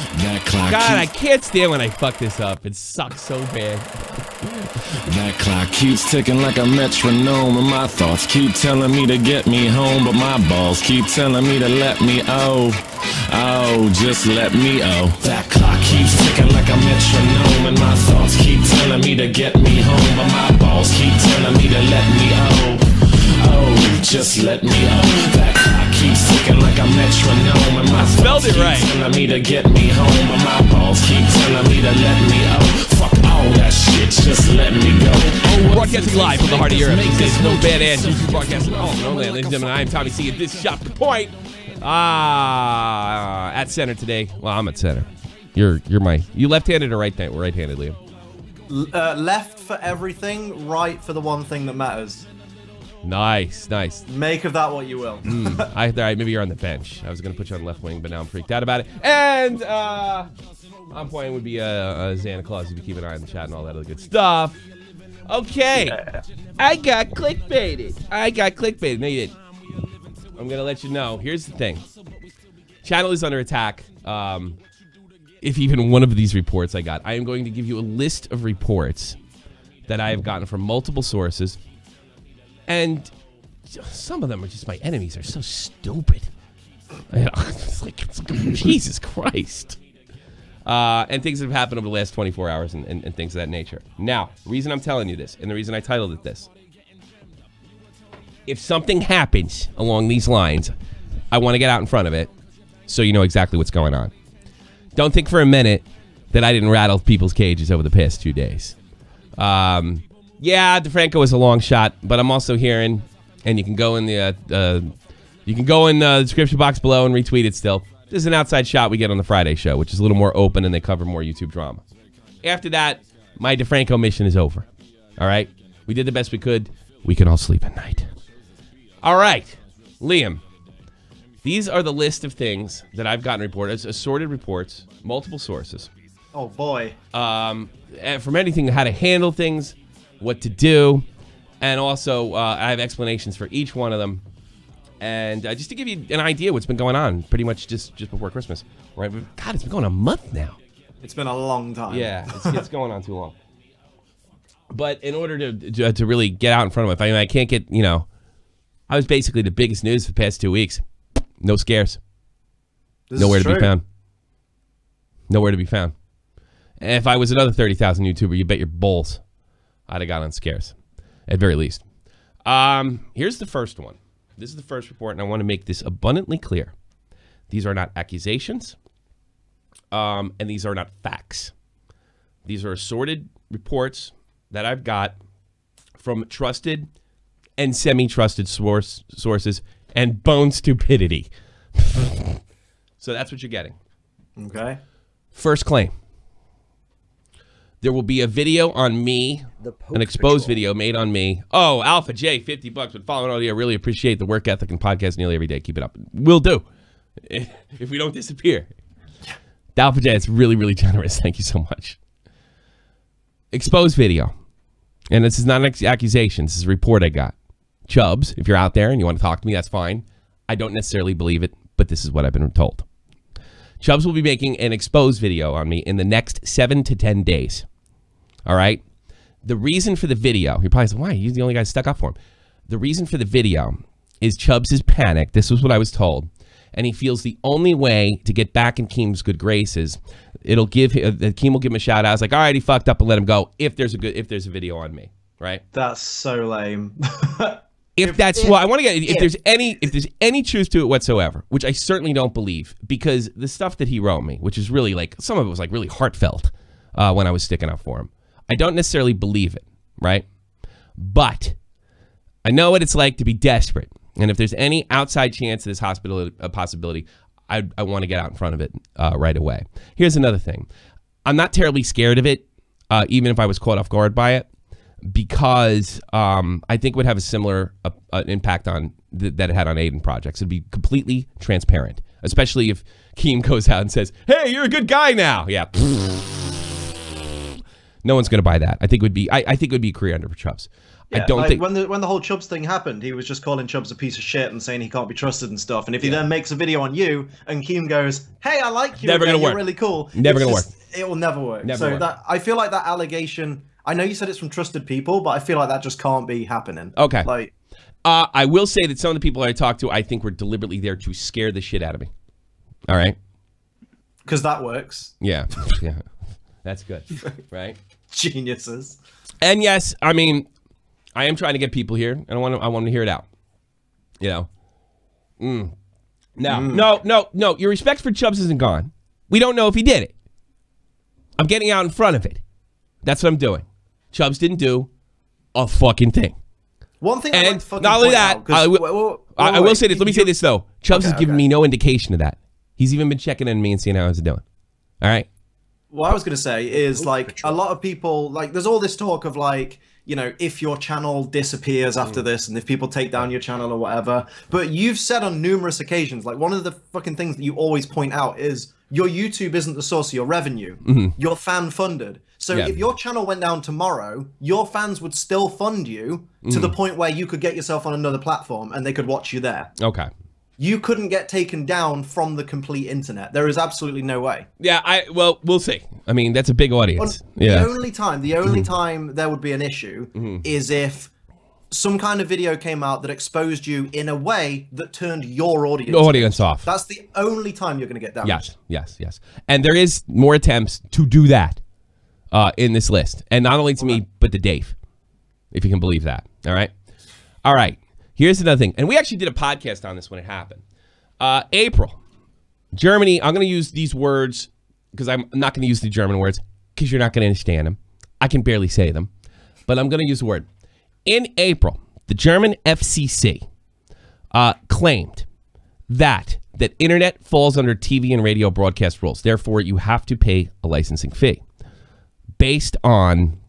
That clock God, I can't stand when I fuck this up. It sucks so bad. That clock keeps ticking like a metronome, and my thoughts keep telling me to get me home, but my balls keep telling me to let me just let me That clock keeps ticking like a metronome, and my thoughts keep telling me to get me home, but my balls keep telling me to let me just let me That clock keeps ticking like a metronome, and my thoughts keep telling me to get me home, but my balls keep telling me to let me fuck all that shit, just let me go. Broadcasting live from the heart of Europe. This is no badass YouTube broadcasting. Oh, no, ladies and gentlemen, I am Tommy C. At this shop, the point. At center today. Well, I'm at center. You left-handed or right-handed, Liam? Left for everything, right for the one thing that matters. Nice. Make of that what you will. All right, maybe you're on the bench. I was going to put you on the left wing, but now I'm freaked out about it. And on point would be Zanta Claus. You keep an eye on the chat and all that other good stuff. Okay. Yeah. I got clickbaited. No, you didn't. I'm going to let you know. Here's the thing. Channel is under attack. If even one of these reports I got, I am going to give you a list of reports that I have gotten from multiple sources. And some of them are just my enemies. They're so stupid. It's like Jesus Christ. And things that have happened over the last 24 hours and things of that nature. Now, the reason I'm telling you this, and the reason I titled it this, if something happens along these lines, I want to get out in front of it so you know exactly what's going on. Don't think for a minute that I didn't rattle people's cages over the past 2 days. Yeah, DeFranco is a long shot, but I'm also hearing, and you can go in the description box below and retweet it still. This is an outside shot we get on the Friday show, which is a little more open and they cover more YouTube drama. After that, my DeFranco mission is over. All right? We did the best we could. We can all sleep at night. All right, Liam. These are the list of things that I've gotten reported, assorted reports, multiple sources. Oh, boy. From anything, how to handle things, what to do, and also I have explanations for each one of them. And just to give you an idea what's been going on pretty much just before Christmas. Right? God, it's been going on a month now. It's been a long time. Yeah, it's going on too long. But in order to really get out in front of it, I can't get, I was basically the biggest news for the past 2 weeks. No scares. Nowhere to be found. Nowhere to be found. And if I was another 30,000 YouTuber, you bet your bowls I'd have got on scares, at very least. Here's the first one. This is the first report, and I want to make this abundantly clear. These are not accusations, and these are not facts. These are assorted reports that I've got from trusted and semi-trusted sources and bone stupidity. So that's what you're getting. Okay. First claim. There will be a video on me, an exposed video made on me. Oh, Alpha J, $50. But following all, I really appreciate the work ethic and podcast nearly every day. Keep it up. Will do. If we don't disappear. Alpha J, it's really, really generous. Thank you so much. Exposed video. And this is not an accusation. This is a report I got. Chubbs, if you're out there and you want to talk to me, that's fine. I don't necessarily believe it, but this is what I've been told. Chubbs will be making an exposed video on me in the next 7 to 10 days. All right? The reason for the video, you're probably saying, why? He's the only guy stuck up for him. The reason for the video is Chubbs is panicked. This was what I was told. And he feels the only way to get back in Keem's good graces, Keem will give him a shout out. I was like, all right, he fucked up and let him go if there's a video on me. Right? That's so lame. If there's any truth to it whatsoever, which I certainly don't believe, because the stuff that he wrote me, which is really like, some of it was like really heartfelt when I was sticking up for him. I don't necessarily believe it, right? But I know what it's like to be desperate. And if there's any outside chance of this possibility, I want to get out in front of it right away. Here's another thing. I'm not terribly scared of it, even if I was caught off guard by it, because I think it would have a similar impact on that it had on Aiden projects. It'd be completely transparent, especially if Keem goes out and says, hey, you're a good guy now. Yeah. No one's going to buy that. I think it would be a career ender for Chubbs. Yeah, I don't think when the whole Chubbs thing happened, he was just calling Chubbs a piece of shit and saying he can't be trusted and stuff. And if he then makes a video on you and Keem goes, "Hey, I like you, never gonna work. You're really cool," Never gonna work. It will never work. Never so work. that I feel like that allegation. I know you said it's from trusted people, but I feel like that just can't be happening. Okay. Like, I will say that some of the people I talked to, I think were deliberately there to scare the shit out of me. All right. Because that works. Yeah. Yeah. That's good. Right. Geniuses. And yes, I mean, I am trying to get people here, and I want them to hear it out. You know. No. Your respect for Chubbs isn't gone. We don't know if he did it. I'm getting out in front of it. That's what I'm doing. Chubbs didn't do a fucking thing. One thing, and I'd like to fucking not only point that, out, 'cause- I will say this. Let me say this though. Chubbs has given okay. me no indication of that. He's even been checking in on me and seeing how I was doing. All right. What I was going to say is, like, a lot of people, like, there's all this talk of, like, you know, if your channel disappears after this and if people take down your channel or whatever. But you've said on numerous occasions, like, one of the fucking things that you always point out is your YouTube isn't the source of your revenue. You're fan funded. So if your channel went down tomorrow, your fans would still fund you to the point where you could get yourself on another platform and they could watch you there. Okay. You couldn't get taken down from the complete internet. There is absolutely no way. Yeah, well, we'll see. I mean, that's a big audience. The only time there would be an issue is if some kind of video came out that exposed you in a way that turned your audience off. That's the only time you're going to get damaged. Yes. And there is more attempts to do that in this list. And not only to me, but to Dave, if you can believe that. All right. Here's another thing. And we actually did a podcast on this when it happened. April. Germany, I'm going to use these words because I'm not going to use the German words because you're not going to understand them. I can barely say them. But I'm going to use the word. In April, the German FCC claimed that internet falls under TV and radio broadcast rules. Therefore, you have to pay a licensing fee based on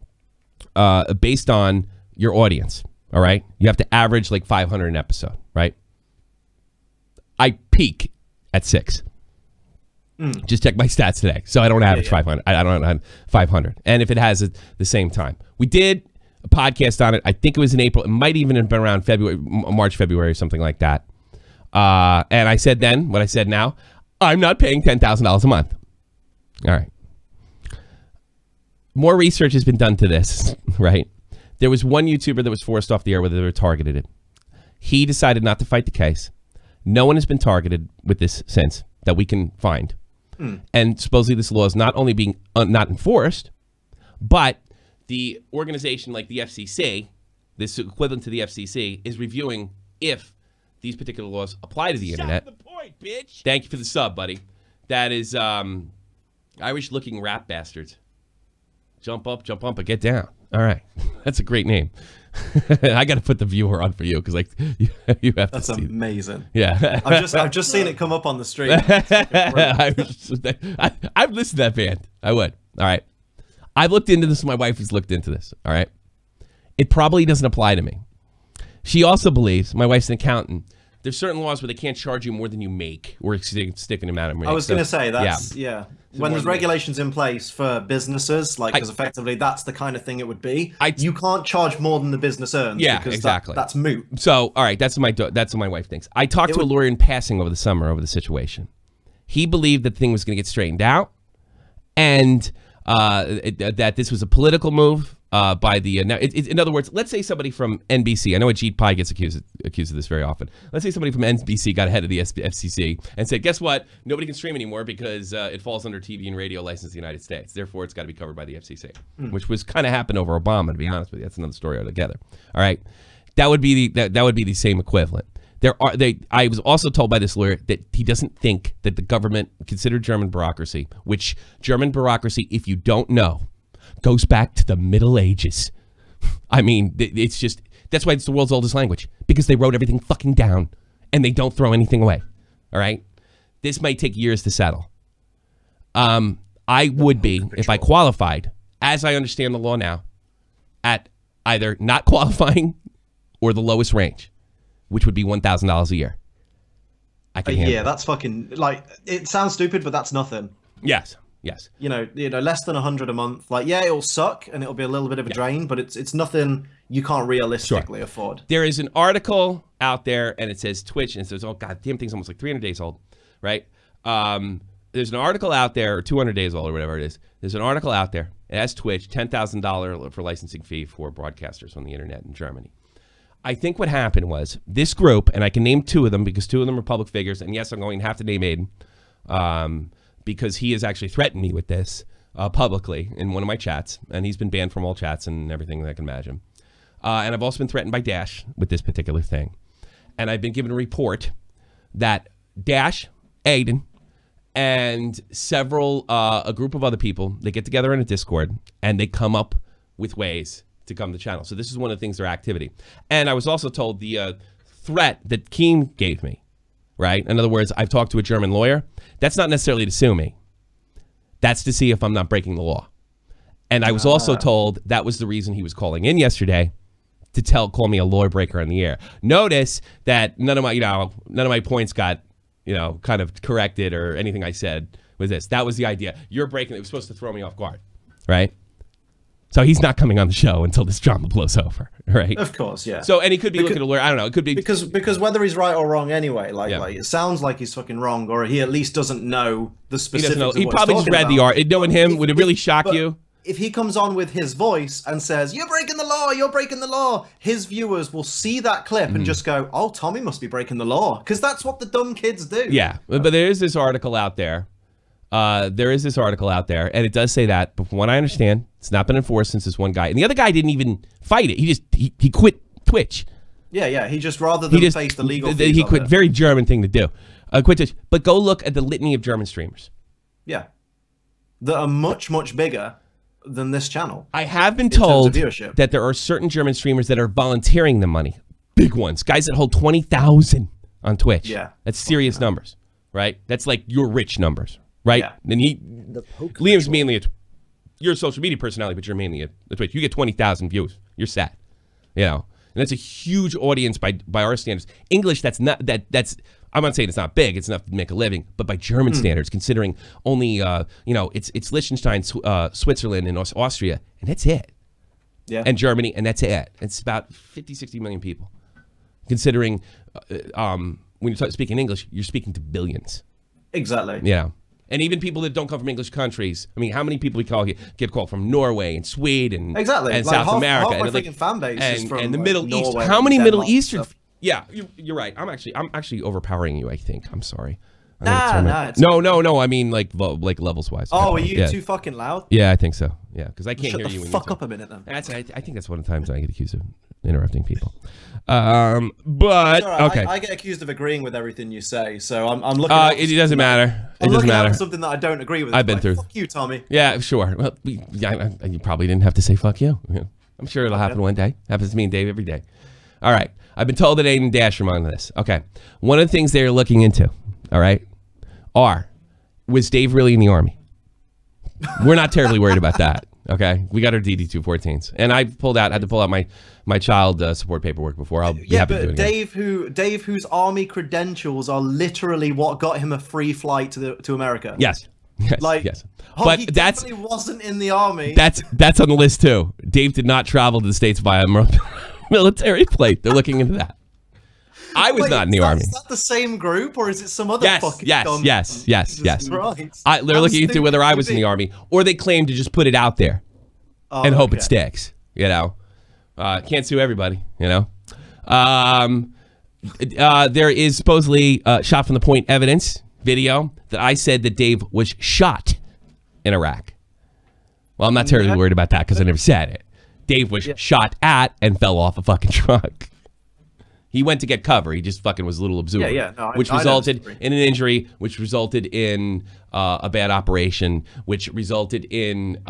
your audience. All right, you have to average like 500 an episode, right? I peak at 6. Just check my stats today, so I don't average 500. I don't have 500, and if it has at the same time, we did a podcast on it. I think it was in April. It might even have been around March, February, or something like that. And I said then what I said now. I'm not paying $10,000 a month. All right. More research has been done to this, right? There was one YouTuber that was forced off the air where they were targeted. He decided not to fight the case. No one has been targeted with this since that we can find. And supposedly this law is not only being not enforced, but the organization like the FCC, this equivalent to the FCC, is reviewing if these particular laws apply to the internet. Shut the point, bitch. Thank you for the sub, buddy. That is Irish-looking rap bastards. Jump up, but get down. All right. That's a great name. I got to put the viewer on for you because like you have to see. That's amazing. Yeah. I've just seen it come up on the stream. I've listened to that band. I would. All right. I've looked into this. My wife has looked into this. All right. It probably doesn't apply to me. She also believes, my wife's an accountant, there's certain laws where they can't charge you more than you make or stick an amount of money. I was going to say, that's, yeah. When there's regulations in place for businesses, like, because effectively that's the kind of thing it would be. You can't charge more than the business earns. Yeah, because exactly. That's moot. So, all right, that's what my wife thinks. I talked to a lawyer in passing over the summer over the situation. He believed that the thing was going to get straightened out and that this was a political move by the... in other words, let's say somebody from NBC, I know Ajit Pai gets accused of this very often. Let's say somebody from NBC got ahead of the FCC and said, guess what? Nobody can stream anymore because it falls under TV and radio license in the United States. Therefore, it's got to be covered by the FCC, which was kind of happened over Obama, to be honest with you. That's another story altogether. All right? That would be the same equivalent. I was also told by this lawyer that he doesn't think that the government considered German bureaucracy, which German bureaucracy, if you don't know, goes back to the Middle Ages. I mean, it's just, that's why it's the world's oldest language, because they wrote everything fucking down and they don't throw anything away. All right? This might take years to settle. I would be, if I qualified, as I understand the law now, at either not qualifying or the lowest range, which would be $1,000 a year. I can handle that's fucking, like, it sounds stupid, but that's nothing. Yes. You know, less than 100 a month. Like, yeah, it'll suck and it'll be a little bit of a drain, but it's nothing. you can't realistically afford. There is an article out there, and it says Twitch, and it says, oh, God, damn thing's almost like 300 days old, right? There's an article out there, or 200 days old, or whatever it is. There's an article out there. It has Twitch, $10,000 for licensing fee for broadcasters on the internet in Germany. I think what happened was this group, and I can name 2 of them because 2 of them are public figures, and yes, I'm going to have to name Aiden because he has actually threatened me with this publicly in one of my chats, and he's been banned from all chats and everything that I can imagine. And I've also been threatened by Dash with this particular thing. And I've been given a report that Dash, Aiden, and several, a group of other people, they get together in a Discord, and they come up with ways to come to the channel. So this is one of the things, their activity. And I was also told the threat that Keem gave me, right? In other words, I've talked to a German lawyer. That's not necessarily to sue me. That's to see if I'm not breaking the law. And I was also told that was the reason he was calling in yesterday to call me a law breaker on the air. Notice that none of my points got, kind of corrected or anything I said was this. That was the idea. You're breaking it. It was supposed to throw me off guard, right? So he's not coming on the show until this drama blows over, right? Of course, yeah. So, and he could be looking at a lawyer. I don't know. It could be because whether he's right or wrong anyway, like it sounds like he's fucking wrong, or he at least doesn't know the specifics. He doesn't know. He probably just read the art. Knowing him, would it really shock you? If he comes on with his voice and says, "You're breaking the law, you're breaking the law," his viewers will see that clip and just go, "Oh, Tommy must be breaking the law," because that's what the dumb kids do. Yeah, but there is this article out there. And it does say that, but from what I understand, it's not been enforced since this one guy. And the other guy didn't even fight it. He quit Twitch. Yeah. He just, rather than face the legal fees he quit. Very German thing to do. Quit Twitch. But go look at the litany of German streamers. Yeah. That are much, much bigger than this channel. I have been told that there are certain German streamers that are volunteering the money. Big ones. Guys that hold 20,000 on Twitch. Yeah. That's serious numbers, right? That's like your rich numbers. Right? Yeah. And Liam's mainly you're a social media personality, but you're mainly a Twitch. You get 20,000 views. You're sad. And that's a huge audience by our standards. English, that's I'm not saying it's not big, it's enough to make a living, but by German standards, considering only it's Liechtenstein, Switzerland, and Austria, and that's it. Yeah. And Germany, and that's it. It's about 50-60 million people. Considering when you're speaking English, you're speaking to billions. Exactly. Yeah. And even people that don't come from English countries. I mean, how many people get called from Norway and Sweden and South America half my fan base is from the Middle East. Norway, how many Middle Eastern? Stuff. Yeah, you're right. I'm actually overpowering you. I think. I'm sorry. No. I mean, like levels wise. Oh, are you too fucking loud? Yeah, I think so. Yeah, because I can't hear you. Fuck up a minute then. I think that's one of the times I get accused of interrupting people. But okay, I get accused of agreeing with everything you say, so I'm looking. It doesn't matter. It doesn't matter. Something that I don't agree with. I've been through. Fuck you, Tommy. Yeah, sure. Well, you probably didn't have to say fuck you. I'm sure it'll happen one day. Happens to me and Dave every day. All right. I've been told that Aiden and Dash are on this. Okay. One of the things they're looking into, all right, was Dave really in the Army? We're not terribly worried about that. Okay. We got our DD-214s. And I had to pull out my child support paperwork before. I'll be happy to do it again. Dave, whose Army credentials are literally what got him a free flight to America. Yes. Yes. But he definitely wasn't in the Army. That's on the list too. Dave did not travel to the States via military plate. They're looking into that. I was not in the Army. Is that the same group, or is it some other fucking Yes. Christ. They're looking into whether I was in the Army, or they claim to just put it out there and hope it sticks. Can't sue everybody. There is supposedly shot from the point evidence video that I said that Dave was shot in Iraq. Well, I'm not terribly worried about that because I never said it. Dave was shot at and fell off a fucking truck. He went to get cover. He just fucking was a little absorbed, which resulted in an injury, which resulted in a bad operation, which resulted in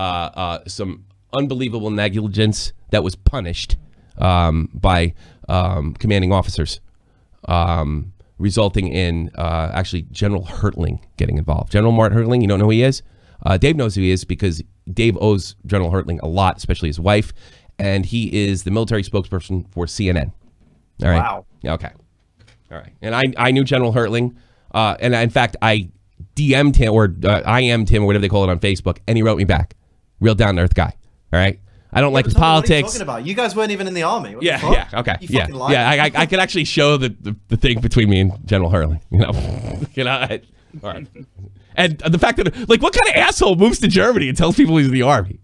some unbelievable negligence that was punished by commanding officers, resulting in actually General Hertling getting involved. General Mart Hertling, you don't know who he is? Dave knows who he is because Dave owes General Hertling a lot, especially his wife, and he is the military spokesperson for CNN. All right. Wow. Okay. All right. And I knew General Hertling, and in fact, I DM'd him or IM'd him or whatever they call it on Facebook, and he wrote me back. Real down-to-earth guy. All right. I don't like his What are you politics. talking about? You guys weren't even in the army. What Yeah, the fuck? yeah, okay, You yeah, fucking lied. yeah. I could actually show the thing between me and General Hurley. You know, all right. And the fact that, like, what kind of asshole moves to Germany and tells people he's in the army?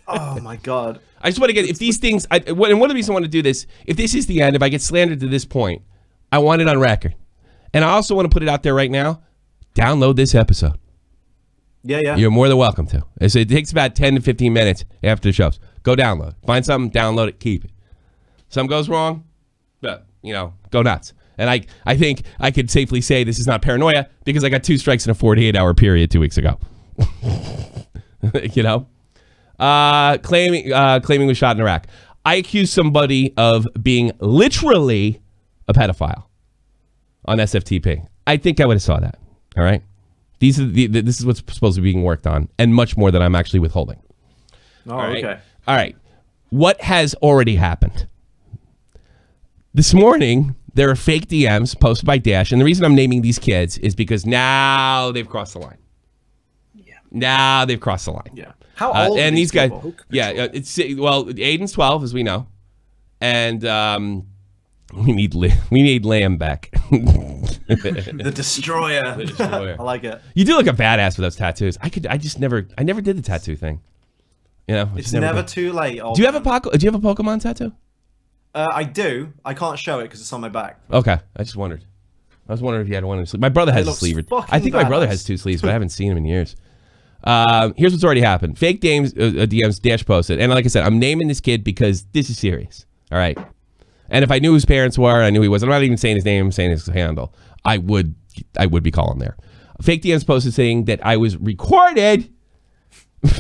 Oh my god. I just want to get, if these things, and one of the reasons I want to do this, if this is the end, if I get slandered to this point, I want it on record. And I also want to put it out there right now. Download this episode. Yeah. You're more than welcome to. So it takes about 10 to 15 minutes after the shows. Go download. Find something, download it, keep it. Something goes wrong, but, you know, go nuts. And I think I could safely say this is not paranoia because I got 2 strikes in a 48-hour period 2 weeks ago. You know? Claiming was shot in Iraq. I accuse somebody of being literally a pedophile on Sftp. I think I would have saw that. All right? This is what's supposed to be being worked on, and much more that I'm actually withholding. Oh, right? Okay. All right. What has already happened? This morning, there are fake DMs posted by Dash, and the reason I'm naming these kids is because now they've crossed the line. Yeah. Now they've crossed the line. Yeah. How old and are these guys? people? Yeah. Aiden's 12, as we know, and we need Liam back. The destroyer. The destroyer. I like it. You do look a badass with those tattoos. I never did the tattoo thing. You know, it's never too late. Do you have a Pokemon tattoo? I do. I can't show it because it's on my back. Okay, I just wondered. I was wondering if you had one in sleeve. My brother has a sleeve. I think my brother has 2 sleeves, but I haven't seen him in years. Here's what's already happened. Fake DMs Dash posted, and like I said, I'm naming this kid because this is serious. All right. And if I knew whose parents were, I knew he was. I'm not even saying his name. I'm saying his handle. I would be calling there. Fake DMs posted saying that I was recorded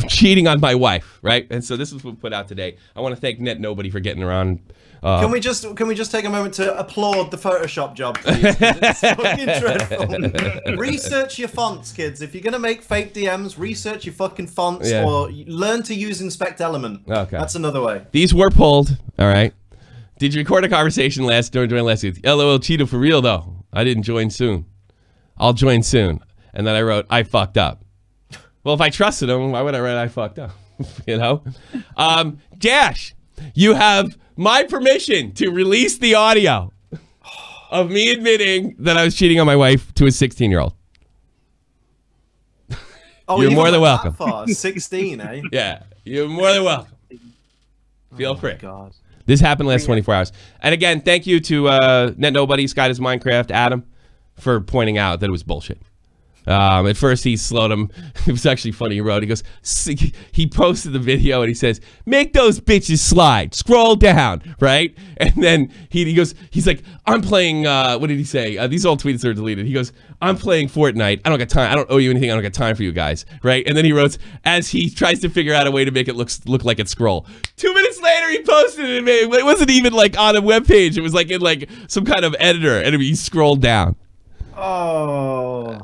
cheating on my wife, right? And so this is what we put out today. I want to thank Net Nobody for getting around. Can we just take a moment to applaud the Photoshop job, please? It's fucking dreadful. Research your fonts, kids. If you're gonna make fake DMs, research your fucking fonts or learn to use Inspect Element. Okay, that's another way. These were pulled. All right. Did you record a conversation during last week? LOL Cheeto for real though. I didn't join soon. I'll join soon. And then I wrote, I fucked up. Well, if I trusted him, why would I write I fucked up? You know? Dash, you have my permission to release the audio of me admitting that I was cheating on my wife to a 16-year-old. Oh, you're more than welcome. 16, eh? Yeah, you're more than welcome. Feel free. God. This happened last 24 hours. And again, thank you to Net Nobody, Sky Does Minecraft, Adam, for pointing out that it was bullshit. At first he slowed him. It was actually funny. He wrote, he goes, he posted the video and he says, make those bitches slide, scroll down, right? And then he goes, he's like, I'm playing, what did he say? These old tweets are deleted. He goes, I'm playing Fortnite. I don't got time. I don't owe you anything. I don't got time for you guys, right? And then he wrote, as he tries to figure out a way to make it look like it's scroll. 2 minutes later, he posted it. It wasn't even like on a web page. It was like in like some kind of editor, and he scrolled down. Oh.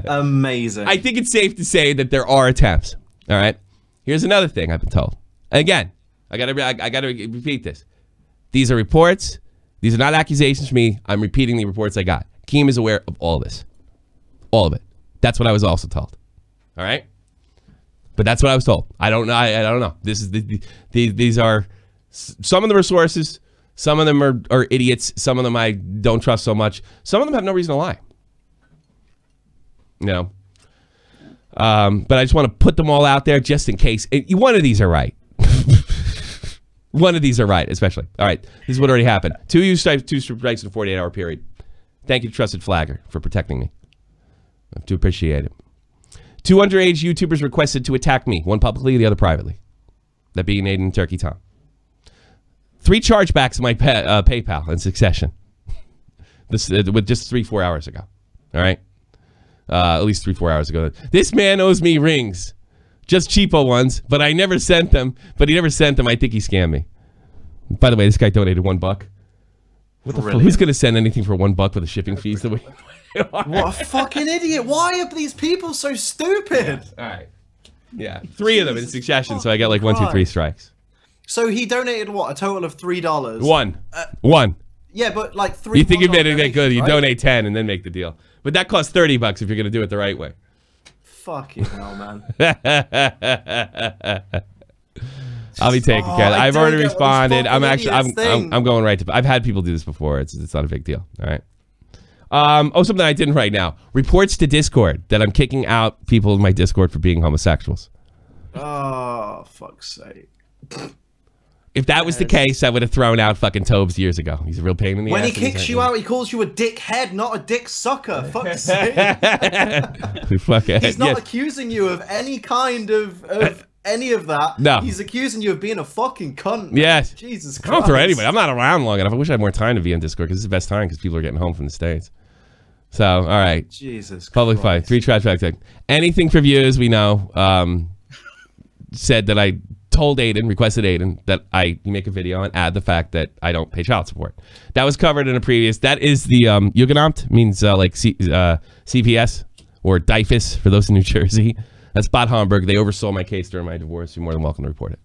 Amazing. I think it's safe to say that there are attempts. All right. Here's another thing I've been told. Again, I gotta repeat this. These are reports. These are not accusations from me. I'm repeating the reports I got. Keem is aware of all this. All of it. That's what I was also told. All right. But that's what I was told. I don't know. I don't know. This is these are, some of them are sources. Some of them are idiots. Some of them I don't trust so much. Some of them have no reason to lie. You know. But I just want to put them all out there just in case. One of these are right. One of these are right, especially. All right. This is what already happened. 2 strikes in a 48-hour period. Thank you, Trusted Flagger, for protecting me. I do appreciate it. 2 underage YouTubers requested to attack me. One publicly, the other privately. That being Aiden and Turkey Tom. 3 chargebacks of my PayPal in succession. This with just 3-4 hours ago. All right, at least 3-4 hours ago. This man owes me rings, just cheapo ones, but I never sent them. But he never sent them. I think he scammed me. By the way, this guy donated $1. What the fuck? Who's gonna send anything for $1 with the shipping fees? That we. What a fucking idiot! Why are these people so stupid? All right. Yeah, 3 of them in succession, so I got like 1, 2, 3 strikes. So he donated what, a total of $3? One. Yeah, but like 3. You think you made it that good? You donate 10 and then make the deal. But that costs $30 if you're gonna do it the right way. Fucking hell, man. I'll be taking care of it. I've already responded. I'm going right to. I've had people do this before. It's not a big deal. All right. Something I didn't right now. Reports to Discord that I'm kicking out people in my Discord for being homosexuals. Oh, fuck's sake. If that was the case, I would have thrown out fucking Tobes years ago. He's a real pain in the ass. When he kicks you out, he calls you a dickhead, not a dick sucker. Fuck's sake. He's not accusing you of any kind of any of that. No. He's accusing you of being a fucking cunt. Yes. Jesus Christ. I don't throw anybody. I'm not around long enough. I wish I had more time to be on Discord because this is the best time because people are getting home from the States. So, all right. Jesus Public fight. 3 trash bags. Anything for views, we know. Said that I told Aiden, requested Aiden, that I make a video and add the fact that I don't pay child support. That was covered in a previous. That is the Jugendamt, means like CPS or DIFUS for those in New Jersey. That's Bad Homburg. They oversaw my case during my divorce. You're more than welcome to report it.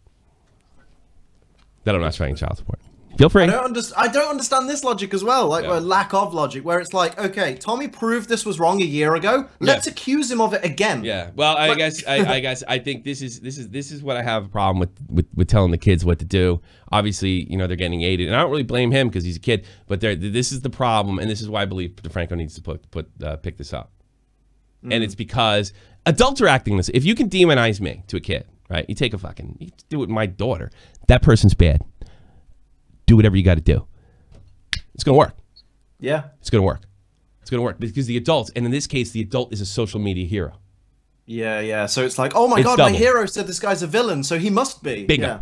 That I'm not paying child support. Feel free. I don't understand this logic as well, like lack of logic, where it's like, okay, Tommy proved this was wrong a year ago. Let's accuse him of it again. Yeah. Well, I guess I think this is what I have a problem with telling the kids what to do. Obviously, you know, they're getting aided, and I don't really blame him because he's a kid. But this is the problem, and this is why I believe DeFranco needs to pick this up. And it's because adults are acting this. If you can demonize me to a kid, right? You take you do it with my daughter. That person's bad. Do whatever you got to do. It's going to work. Yeah. It's going to work. It's going to work because the adults, and in this case, the adult is a social media hero. Yeah, yeah. So it's like, oh my God, my hero said this guy's a villain, so he must be. Bingo. Yeah.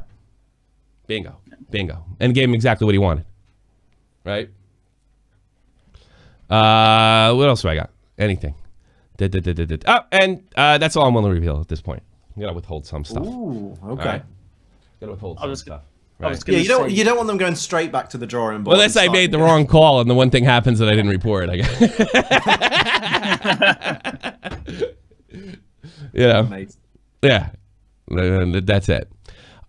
Bingo. Bingo. And gave him exactly what he wanted. Right? What else do I got? Anything. Oh, and that's all I'm willing to reveal at this point. I'm going to withhold some stuff. Ooh, okay. Right? Got to withhold some stuff. Right. Yeah, you don't want them going straight back to the drawing board. Unless I made the wrong call and the one thing happens that I didn't report. I guess. Yeah, that's it.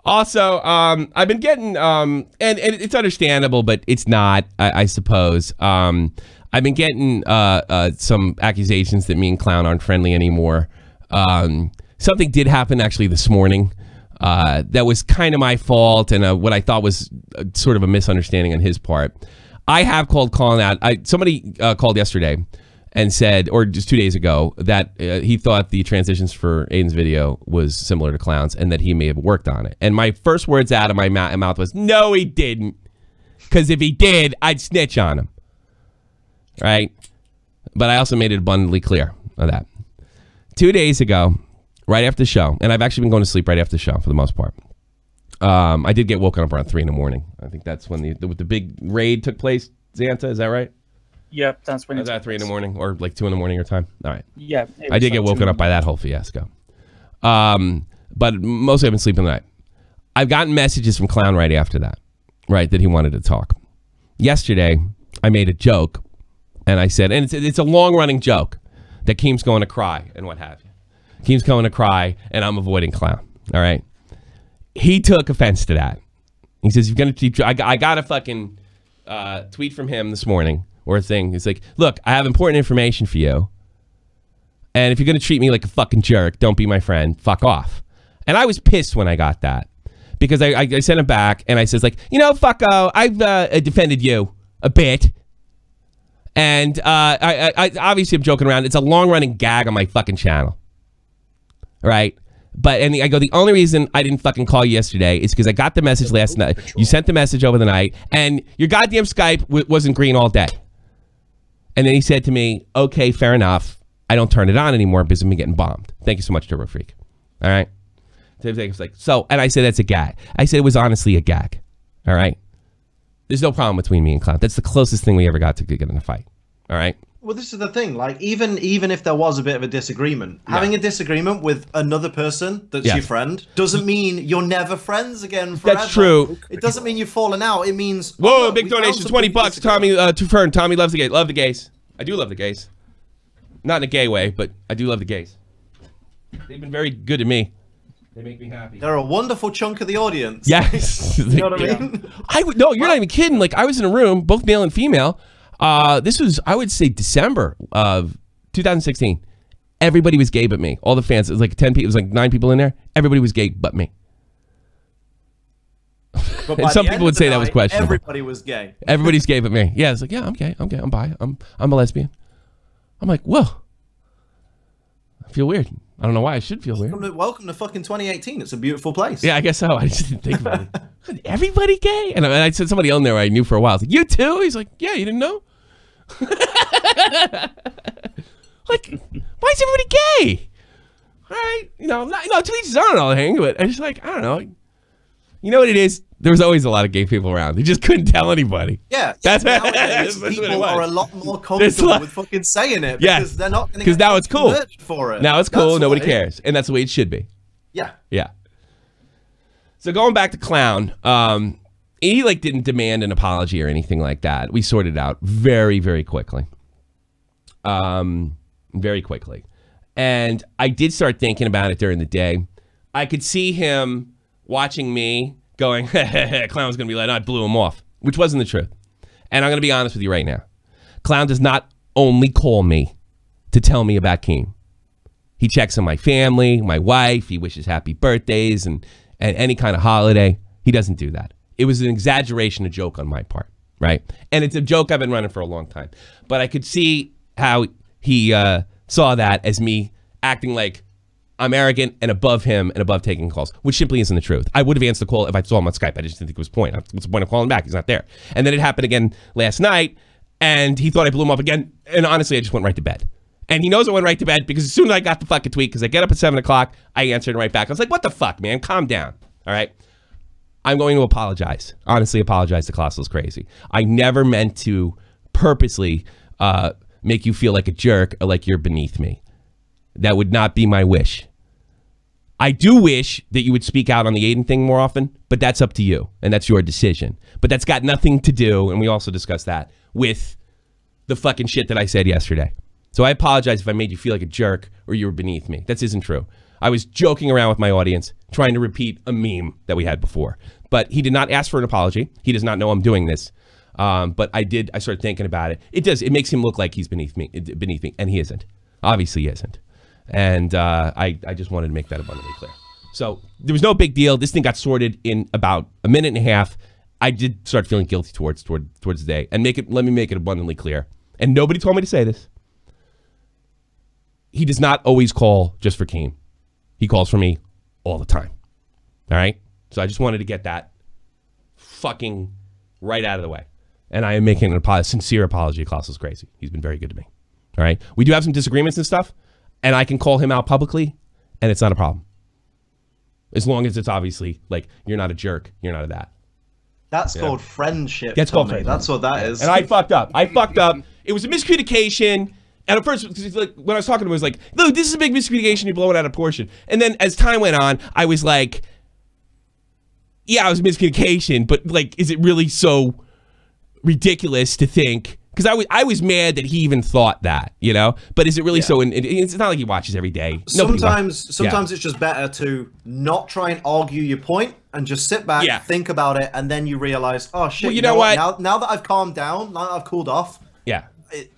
Also, I've been getting and it's understandable, but it's not. I suppose. I've been getting some accusations that me and Clown aren't friendly anymore. Something did happen actually this morning. That was kind of my fault and what I thought was sort of a misunderstanding on his part. I have calling out. Somebody called yesterday and said, or just 2 days ago, that he thought the transitions for Aiden's video was similar to Clown's and that he may have worked on it. And my first words out of my mouth was, no, he didn't. Because if he did, I'd snitch on him. Right? But I also made it abundantly clear of that. 2 days ago, right after the show, and I've actually been going to sleep right after the show for the most part. I did get woken up around 3 in the morning. I think that's when the big raid took place. Zanta, is that right? Yep, that's when. Was that 3 in the morning or like 2 in the morning your time? All right. Yeah. I did get woken up by that whole fiasco. But mostly I've been sleeping the night. I've gotten messages from Clown right after that, right, that he wanted to talk. Yesterday, I made a joke, and I said, and it's a long-running joke, that Keem's going to cry and what have you. Keem's going to cry, and I'm avoiding Clown. All right. He took offense to that. He says, "You're gonna keep." I got a fucking tweet from him this morning or a thing. He's like, "Look, I have important information for you, and if you're gonna treat me like a fucking jerk, don't be my friend. Fuck off." And I was pissed when I got that because I sent him back and I says like, you know, fucko, I've defended you a bit. And I obviously I'm joking around. It's a long-running gag on my fucking channel. Right? But I go, the only reason I didn't fucking call you yesterday is because I got the message last night. You sent the message over the night, and your goddamn Skype wasn't green all day. And then he said to me, okay, fair enough. I don't turn it on anymore because I'm getting bombed. Thank you so much, Turbo Freak. All right? So he was like, and I said, that's a gag. I said it was honestly a gag. All right? There's no problem between me and Clown. That's the closest thing we ever got to get in a fight. All right? Well, this is the thing. Like, even if there was a bit of a disagreement, having a disagreement with another person that's your friend doesn't mean you're never friends again forever. That's true. It doesn't mean you've fallen out. It means whoa, big donation, $20. Tommy Fern. Tommy loves the gays. Love the gays. I do love the gays. Not in a gay way, but I do love the gays. They've been very good to me. They make me happy. They're a wonderful chunk of the audience. Yes. You know what I mean? No, you're not even kidding. Like, I was in a room, both male and female. This was, I would say, December of 2016. Everybody was gay but me. All the fans, it was like 10 people, it was like 9 people in there. Everybody was gay but me. But and some people would say that was questionable. Everybody was gay. Everybody's gay but me. Yeah, it's like, yeah, I'm gay, I'm bi, I'm a lesbian. I'm like, whoa. I feel weird. I don't know why I should feel weird. Welcome to fucking 2018. It's a beautiful place. Yeah, I guess so. I just didn't think about it. Everybody gay? And I said somebody on there I knew for a while. I was like, you too? He's like, yeah, you didn't know? Like, why is everybody gay? All right, you know, to each his own, I'll hang, but I just like, I don't know. You know what it is? There was always a lot of gay people around. They just couldn't tell anybody. Yeah. That's people are a lot more comfortable with fucking saying it because they're not going to get now it's cool for it. Now it's cool. Nobody cares. And that's the way it should be. Yeah. Yeah. So going back to Clown, he like didn't demand an apology or anything like that. We sorted it out very, very quickly. Very quickly. And I did start thinking about it during the day. I could see him watching me going, Clown's going to be like, I blew him off, which wasn't the truth. And I'm going to be honest with you right now. Clown does not only call me to tell me about Keem. He checks on my family, my wife. He wishes happy birthdays and any kind of holiday. He doesn't do that. It was an exaggeration, a joke on my part, right? And it's a joke I've been running for a long time. But I could see how he saw that as me acting like I'm arrogant and above him and above taking calls, which simply isn't the truth. I would have answered the call if I saw him on Skype. I just didn't think it was point. What's the point of calling back? He's not there. And then it happened again last night, and he thought I blew him up again. And honestly, I just went right to bed. And he knows I went right to bed because as soon as I got the fucking tweet, because I get up at 7 o'clock, I answered right back. I was like, what the fuck, man? Calm down. All right? I'm going to apologize. Honestly, apologize to Colossal's Crazy. I never meant to purposely make you feel like a jerk or like you're beneath me. That would not be my wish. I do wish that you would speak out on the Aiden thing more often, but that's up to you, and that's your decision. But that's got nothing to do, and we also discussed that, with the fucking shit that I said yesterday. So I apologize if I made you feel like a jerk or you were beneath me. That isn't true. I was joking around with my audience, trying to repeat a meme that we had before. But he did not ask for an apology. He does not know I'm doing this. But I started thinking about it. It makes him look like he's beneath me, and he isn't. Obviously he isn't. And I just wanted to make that abundantly clear. So there was no big deal. This thing got sorted in about a minute and a half. I did start feeling guilty towards the day. And let me make it abundantly clear. And nobody told me to say this. He does not always call just for Keem. He calls for me all the time. All right? So I just wanted to get that fucking right out of the way. And I am making a sincere apology to Colossal's Crazy. He's been very good to me. All right? We do have some disagreements and stuff. And I can call him out publicly, and it's not a problem. As long as it's obviously, like, you're not a jerk, you're not a that. That's called friendship. That's called friendship. That's what that is. And I fucked up. It was a miscommunication. And at first, like, when I was talking to him, I was like, look, this is a big miscommunication. You're blowing out of proportion. And then as time went on, I was like, yeah, it was a miscommunication. But, like, is it really so ridiculous to think... Because I was mad that he even thought that, you know? But is it really so... It's not like he watches every day. Sometimes it's just better to not try and argue your point and just sit back, think about it, and then you realize, oh, shit, well, you know what? Now that I've calmed down, now that I've cooled off,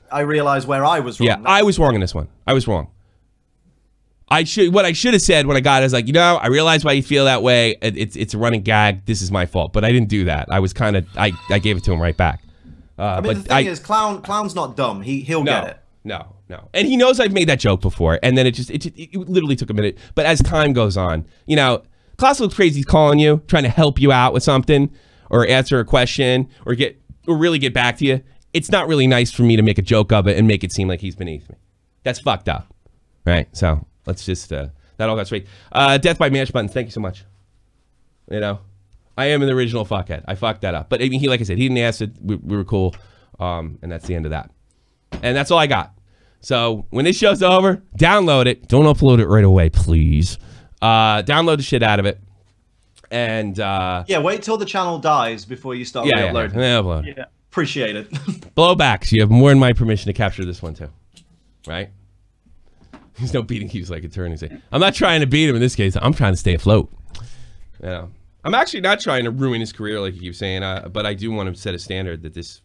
I realize where I was wrong. Yeah, I was wrong in this one. I was wrong. What I should have said when I got it is like, you know, I realize why you feel that way. It's a running gag. This is my fault. But I didn't do that. I was kind of... I gave it to him right back. I mean, the thing is, Clown's not dumb. He'll get it. No. And he knows I've made that joke before, and then it literally took a minute. But as time goes on, you know, Colossal's Crazy's calling you, trying to help you out with something, or answer a question, or really get back to you. It's not really nice for me to make a joke of it and make it seem like he's beneath me. That's fucked up, right? So let's just that all got straight. Death by Mash Button, thank you so much. You know. I am an original fuckhead. I fucked that up. But I mean, like I said, he didn't ask it. We were cool. And that's the end of that. And that's all I got. So when this show's over, download it. Don't upload it right away, please. Download the shit out of it. And wait till the channel dies before you start re-uploading. Upload. Yeah. Appreciate it. Blowbacks. You have more than my permission to capture this one too. Right? There's no beating keeps like eternity. I'm not trying to beat him in this case. I'm trying to stay afloat. You know. I'm actually not trying to ruin his career like you keep saying, but I do want to set a standard that this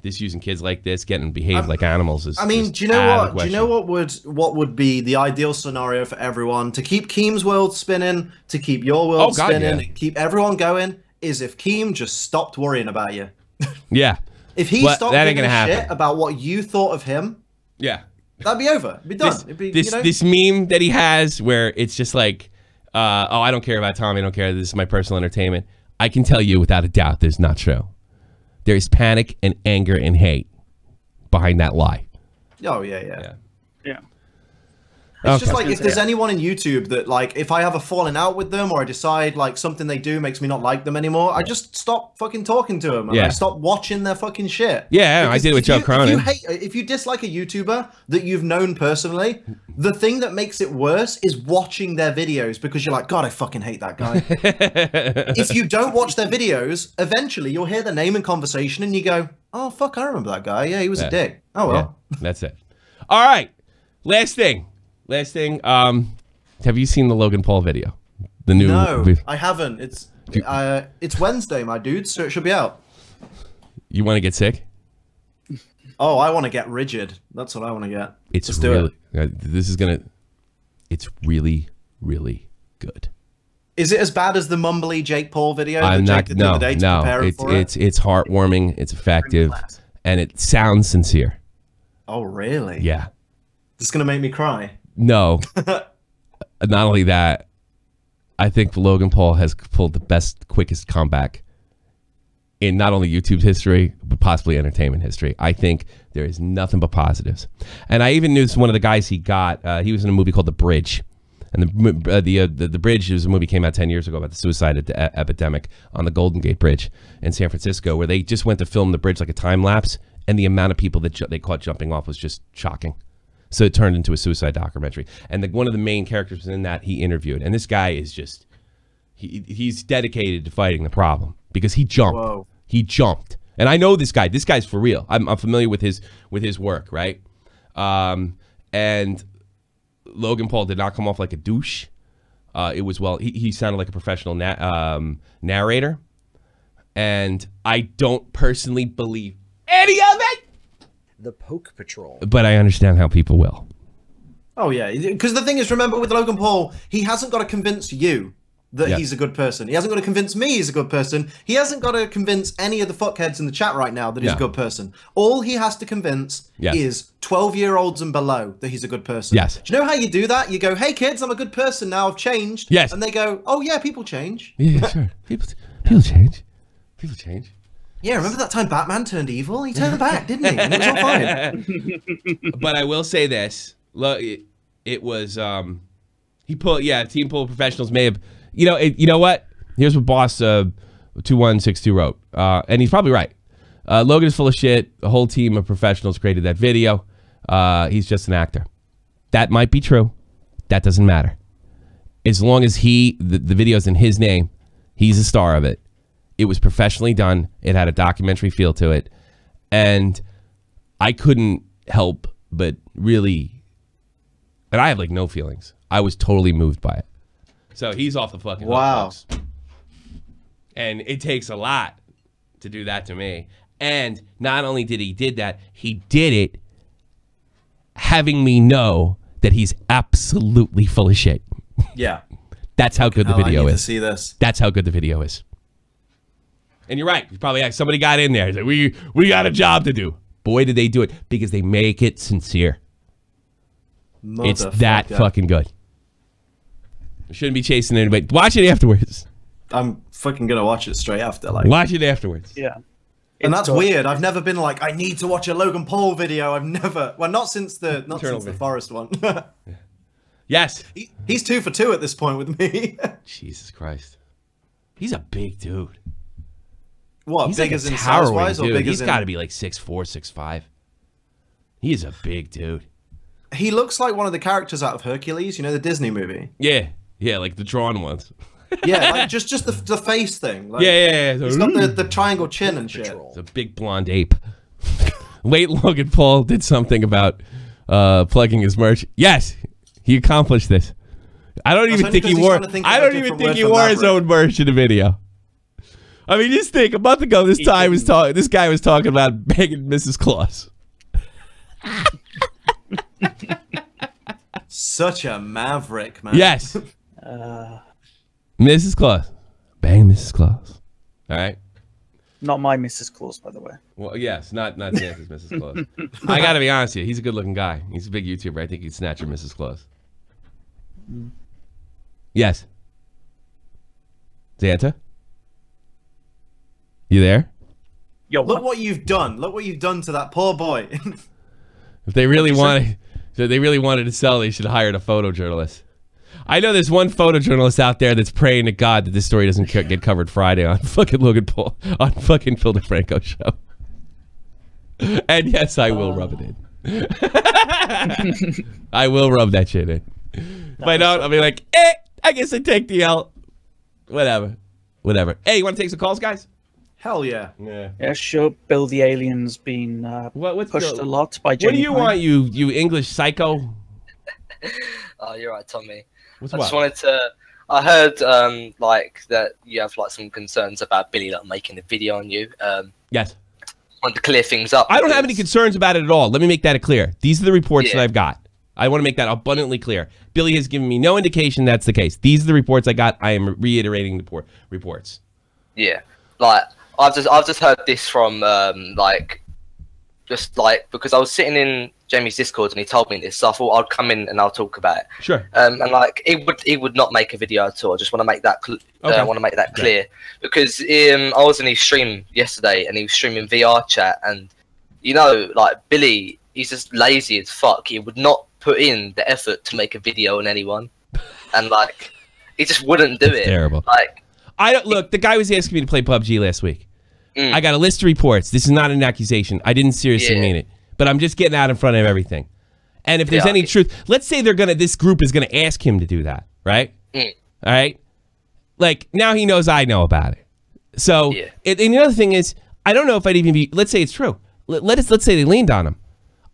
this using kids like this getting behaved like animals is. I mean, do you know what? Do you know what would be the ideal scenario for everyone to keep Keem's world spinning, to keep your world spinning, and keep everyone going? Is if Keem just stopped worrying about you. Yeah. If he stopped giving a shit about what you thought of him. Yeah. That'd be over. It'd be done. This meme that he has where it's just like, oh, I don't care about Tommy. I don't care. This is my personal entertainment. I can tell you without a doubt there's not true. There's panic and anger and hate behind that lie. Oh, yeah. It's just like if there's anyone in YouTube that, like, if I have a falling out with them or I decide, like, something they do makes me not like them anymore, I just stop fucking talking to them. And I stop watching their fucking shit. Yeah, because I did it with Joe Cronin. If you dislike a YouTuber that you've known personally, the thing that makes it worse is watching their videos because you're like, God, I fucking hate that guy. If you don't watch their videos, eventually you'll hear their name in conversation and you go, oh, fuck, I remember that guy. Yeah, he was a dick. Oh, well. Yeah, that's it. All right. Last thing. Have you seen the Logan Paul video? The new? No, I haven't. It's Wednesday, my dude, so it should be out. You want to get sick? Oh, I want to get rigid. That's what I want to get. Let's do it. This is gonna. It's really, really good. Is it as bad as the mumbly Jake Paul video? I'm not. No. It's heartwarming. It's effective, and it sounds sincere. Oh, really? Yeah. This is gonna make me cry. No. Not only that, I think Logan Paul has pulled the best, quickest comeback in not only YouTube's history, but possibly entertainment history. I think there is nothing but positives. And I even knew one of the guys he got. He was in a movie called The Bridge. And the Bridge was a movie came out 10 years ago about the suicide epidemic on the Golden Gate Bridge in San Francisco, where they just went to film the bridge like a time lapse, and the amount of people that they caught jumping off was just shocking. So it turned into a suicide documentary. And one of the main characters in that he interviewed. And this guy is just, he's dedicated to fighting the problem because he jumped. Whoa. He jumped. And I know this guy. This guy's for real. I'm familiar with his work, right? And Logan Paul did not come off like a douche. It was, well, he sounded like a professional narrator. And I don't personally believe any of it. The Poke Patrol. But I understand how people will. Oh, yeah. Because the thing is, remember, with Logan Paul, he hasn't got to convince you that he's a good person. He hasn't got to convince me he's a good person. He hasn't got to convince any of the fuckheads in the chat right now that he's a good person. All he has to convince is 12-year-olds and below that he's a good person. Yes. Do you know how you do that? You go, hey, kids, I'm a good person now. I've changed. Yes. And they go, oh, yeah, people change. Yeah, sure. People change. People change. Yeah, remember that time Batman turned evil? He turned back, didn't he? And it was all fine. But I will say this. Look, it was, he pulled, Team Pool Professionals may have, you know what? Here's what Boss 2162 wrote. And he's probably right. Logan is full of shit. The whole team of professionals created that video. He's just an actor. That might be true. That doesn't matter. As long as the video's in his name, he's a star of it. It was professionally done. It had a documentary feel to it. And I couldn't help but really, and I have like no feelings. I was totally moved by it. So he's off the fucking hook. And it takes a lot to do that to me. And not only did he did that, he did it having me know that he's absolutely full of shit. Yeah. That's how good the video is. To see this. That's how good the video is. And you're right. You probably somebody got in there. Like, we got a job to do. Boy, did they do it because they make it sincere. It's that fucking good. You shouldn't be chasing anybody. Watch it afterwards. I'm fucking gonna watch it straight after. Like, watch it afterwards. Yeah. And that's weird. I've never been like, I need to watch a Logan Paul video. I've never. Well, not since the Forest one. Yes. He's 2 for 2 at this point with me. Jesus Christ. He's a big dude. What, he's big like as in size-wise or big as in... He's got to be like 6'4", 6'5". He is a big dude. He looks like one of the characters out of Hercules, you know, the Disney movie. Yeah, like the drawn ones. Yeah, like just the face thing. Like, yeah. He's got the triangle chin and shit. It's a big blonde ape. Late Logan Paul did something about plugging his merch. Yes, he accomplished this. I don't even think he wore. I don't even think he wore his own merch in the video. I mean, just think. A month ago, this guy was talking about banging Mrs. Claus. Such a maverick, man. Yes. Mrs. Claus. Bang Mrs. Claus. All right. Not my Mrs. Claus, by the way. Well, yes, not Santa's Mrs. Claus. I gotta be honest with you. He's a good-looking guy. He's a big YouTuber. I think he'd snatch your Mrs. Claus. Yes. Zanta? You there? Yo, Look what you've done. Look what you've done to that poor boy. If they really wanted to sell, they should have hired a photojournalist. I know there's one photojournalist out there that's praying to God that this story doesn't get covered Friday on fucking Logan Paul, on fucking Phil DeFranco show. And yes, I will rub it in. I will rub that shit in. If I don't, I'll be like, I guess I take the L. Whatever. Hey, you want to take some calls, guys? Hell yeah. Yeah, sure. Bill the Alien's been pushed a lot by Jamie. What do you want, you English psycho? Oh, you're right, Tommy. I just wanted to. I heard like that you have like some concerns about Billy like making a video on you. Yes. Want to clear things up. I don't have any concerns about it at all. Let me make that clear. These are the reports that I've got. I want to make that abundantly clear. Billy has given me no indication that's the case. These are the reports I got. I am reiterating the reports. Yeah, like I've just heard this from because I was sitting in Jamie's Discord and he told me this, so I thought I'd come in and I'll talk about it. Sure. And like he would not make a video at all. I just want to make that clear because I was in his stream yesterday and he was streaming VR chat, and you know, like Billy, he's just lazy as fuck. He would not put in the effort to make a video on anyone, and like he just wouldn't do it. Terrible. Like look. The guy was asking me to play PUBG last week. I got a list of reports. This is not an accusation. I didn't seriously mean it, but I'm just getting out in front of everything. And if there's any truth, let's say this group is gonna ask him to do that, right? All right. Like now he knows I know about it. So and the other thing is, I don't know if I'd even be. Let's say it's true. Let's say they leaned on him.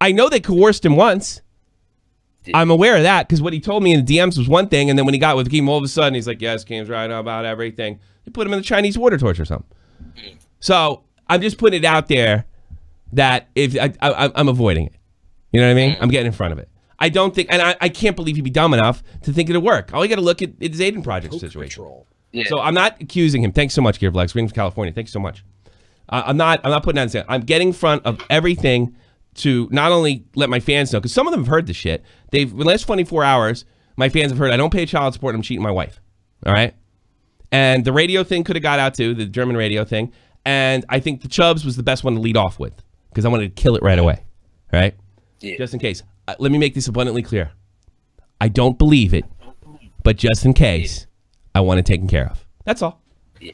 I know they coerced him once. I'm aware of that because what he told me in the DMs was one thing, and then when he got with Keem, all of a sudden he's like, "Yes, Keem's right about everything." They put him in the Chinese water torch or something. So I'm just putting it out there that if I'm avoiding it, you know what I mean? I'm getting in front of it. I don't think, and I can't believe he'd be dumb enough to think it'll work. All you got to look at is Aiden Project situation. So I'm not accusing him. Thanks so much, Gearflex. Green from California. Thanks so much. I'm not putting that in. I'm getting in front of everything to not only let my fans know, because some of them have heard the shit. In the last 24 hours, my fans have heard I don't pay child support and I'm cheating my wife. All right? And the radio thing could have got out too, the German radio thing. And I think the Chubbs was the best one to lead off with because I wanted to kill it right away. All right? Yeah. Just in case. Let me make this abundantly clear. I don't believe it, but just in case, I want it taken care of. That's all. Yeah.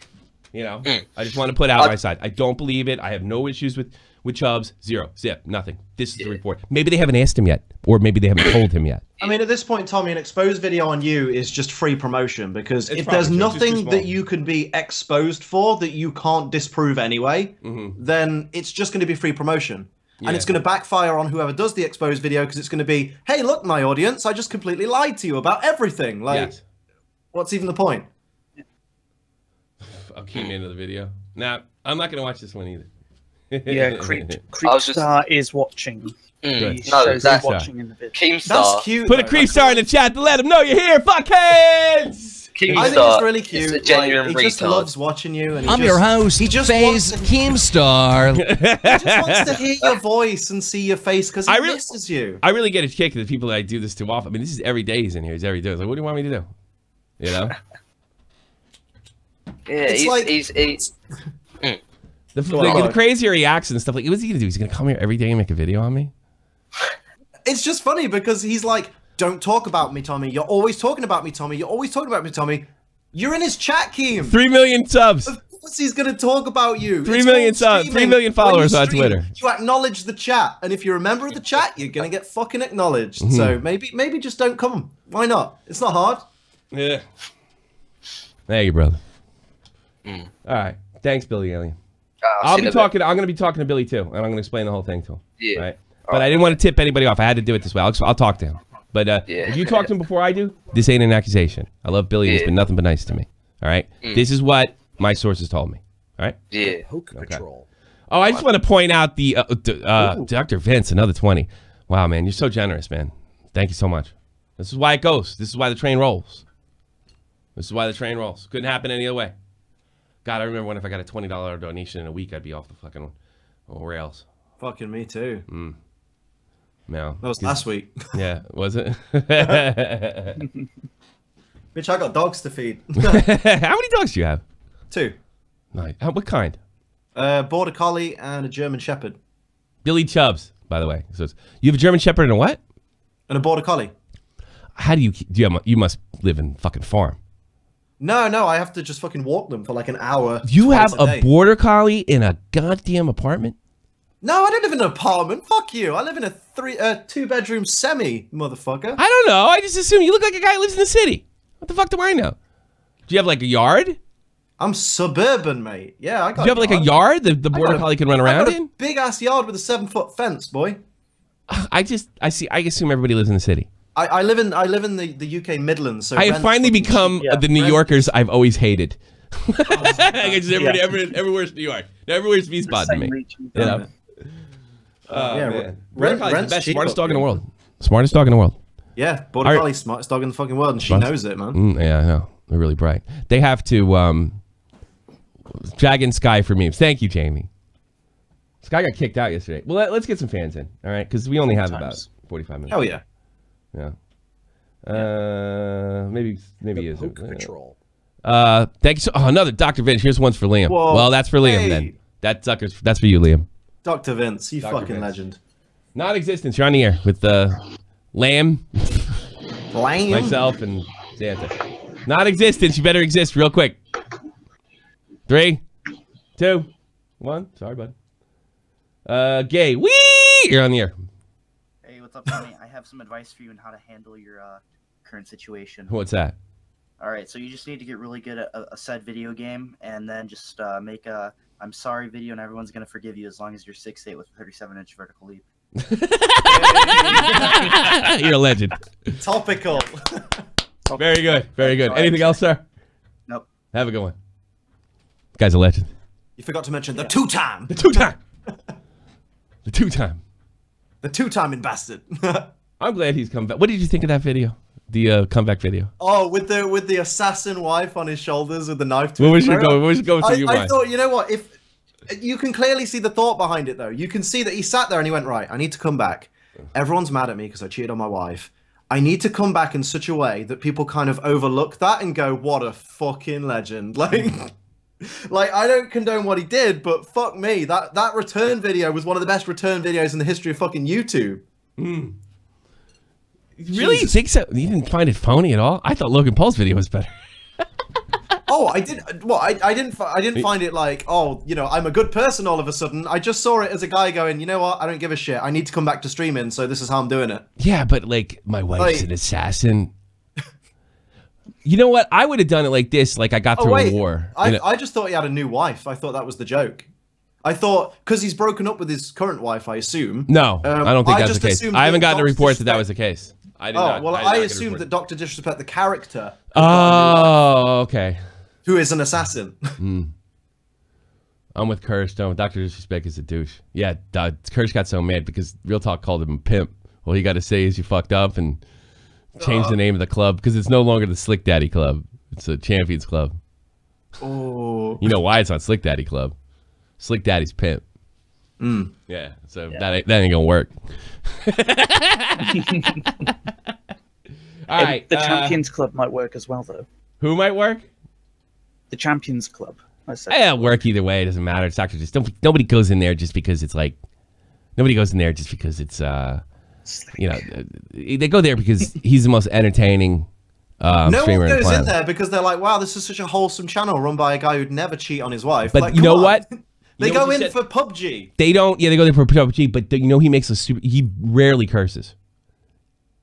You know, I just want to put out my side. I don't believe it. I have no issues with Chubbs. Zero. Zip. Nothing. This is the report. Maybe they haven't asked him yet, or maybe they haven't told him yet. I mean, at this point, Tommy, an exposed video on you is just free promotion because if there's nothing that you can be exposed for that you can't disprove anyway, then it's just going to be free promotion. And it's going to backfire on whoever does the exposed video because it's going to be, hey, look, my audience, I just completely lied to you about everything. Like, what's even the point? I'll keep me into the video. Nah, I'm not going to watch this one either. Yeah, Creepstar is watching. No, that's watching in the video. Keemstar. That's cute. Put a Creepstar in the chat to let him know you're here, fuckheads! I think it's really cute. It's a genuine he just loves watching you. And I'm your host, FaZe Keemstar. He just wants to hear your voice and see your face because he misses you. I really get a kick of the people that I do this to often. I mean, this is every day he's in here. He's every day. It's like, what do you want me to do? You know? The crazier he acts and stuff, like, what's he gonna do? He's gonna come here every day and make a video on me? It's just funny because he's like, don't talk about me, Tommy. You're always talking about me, Tommy. You're always talking about me, Tommy. You're in his chat, Keem. 3 million subs. Of course he's gonna talk about you. 3 million subs. 3 million followers on Twitter. You acknowledge the chat, and if you're a member of the chat, you're gonna get fucking acknowledged. So maybe just don't come. Why not? It's not hard. Yeah. Thank you, brother. All right. Thanks, Billy Alien. I'm going to be talking to Billy too, and I'm going to explain the whole thing to him. Yeah. Right? But I didn't want to tip anybody off. I had to do it this way. I'll talk to him. But if you talk to him before I do, this ain't an accusation. I love Billy. And he's been nothing but nice to me. All right. This is what my sources told me. All right. Yeah. Poke Patrol. Oh, I just want to point out the Dr. Vince, another 20. Wow, man, you're so generous, man. Thank you so much. This is why it goes. This is why the train rolls. This is why the train rolls. Couldn't happen any other way. God, I remember when if I got a $20 donation in a week, I'd be off the fucking rails. Fucking me too. No. That was last week. Yeah, was it? Bitch, I got dogs to feed. How many dogs do you have? 2. Nice. What kind? Border Collie and a German Shepherd. Billy Chubbs, by the way. So you have a German Shepherd and a what? And a Border Collie. How do you must live in fucking farm. No, I have to just fucking walk them for like an hour. You have a Border Collie in a goddamn apartment? No, I don't live in an apartment. Fuck you. I live in a 2-bedroom semi, motherfucker. I don't know. I just assume you look like a guy who lives in the city. What the fuck do I know? Do you have like a yard? I'm suburban, mate. Yeah, I got. Do you have like a yard the Border Collie can run around in? Big ass yard with a 7-foot fence, boy. I assume everybody lives in the city. I live in the UK Midlands. So I have finally become the New Yorkers I've always hated. Everywhere's New York. Everywhere's V-spot to me. You know? Man. Border Collie's the best, smartest dog in the world. Smartest dog in the world. Yeah, Border Collie's smartest dog in the fucking world, and she knows it, man. Yeah, I know. They're really bright. They have to Dragon Sky for memes. Thank you, Jamie. Sky got kicked out yesterday. Well, let's get some fans in, all right? Because we only have about 45 minutes. Hell yeah. Yeah. Maybe he isn't. Patrol. Thank you. Another Dr. Vince. Here's one's for Liam. Whoa, well, that's for Liam then. That's for you, Liam. Dr. Vince, you fucking Vince. Legend. Non-existence. You're on the air with Lamb, myself, and Zanta. Non-existence. You better exist real quick. 3, 2, 1. Sorry, bud. Gay. Wee! You're on the air. Hey, what's up, Tony? I have some advice for you on how to handle your current situation. What's that? All right, so you just need to get really good at a said video game, and then just make a I'm sorry video, and everyone's gonna forgive you as long as you're 6'8" with a 37-inch vertical leap. You're a legend. Topical. Very good. Very good. Anything else, sir? Nope. Have a good one. Guy's a legend. You forgot to mention the two-time. The two-time. The two-time. The two-timing bastard. I'm glad he's come back. What did you think of that video? The comeback video. Oh, with the assassin wife on his shoulders with the knife. What was you going through your mind? I thought, you know what? If you can clearly see the thought behind it, though. You can see that he sat there and he went, right, I need to come back. Everyone's mad at me because I cheated on my wife. I need to come back in such a way that people kind of overlook that and go, what a fucking legend. Like, I don't condone what he did, but fuck me. That return video was one of the best return videos in the history of fucking YouTube. Mm. Really? You think so? You didn't find it phony at all? I thought Logan Paul's video was better. Oh, I did. Well, I didn't find it like, oh, you know, I'm a good person all of a sudden. I just saw it as a guy going, you know what? I don't give a shit. I need to come back to streaming, so this is how I'm doing it. Yeah, but like, my wife's an assassin. You know what? I would have done it like this, like I got through a war. I just thought he had a new wife. I thought that was the joke. I thought, because he's broken up with his current wife, I assume. No, I don't think that's the case. I haven't gotten a report that was the case. I assumed that Dr. Disrespect, the character. Oh, okay. Who is an assassin. I'm with Kirsch. Don't. Dr. Disrespect is a douche. Yeah, Kirsch got so mad because Real Talk called him a pimp. All you got to say is you fucked up and change the name of the club because it's no longer the Slick Daddy Club. It's a Champions Club. Oh. You know why it's not Slick Daddy Club? Slick Daddy's pimp. Yeah, so that ain't gonna work. All right, the Champions Club might work as well, though. Who might work? The Champions Club. I said. Yeah, work either way. It doesn't matter. It's Dr. Just nobody goes in there just because it's like. Nobody goes in there just because it's you know, they go there because he's the most entertaining. No streamer one on the goes in planet. there because they're like, wow, this is such a wholesome channel run by a guy who'd never cheat on his wife. But like, you know what? They go in for PUBG. They don't. Yeah, they go there for PUBG. But you know, he makes he rarely curses.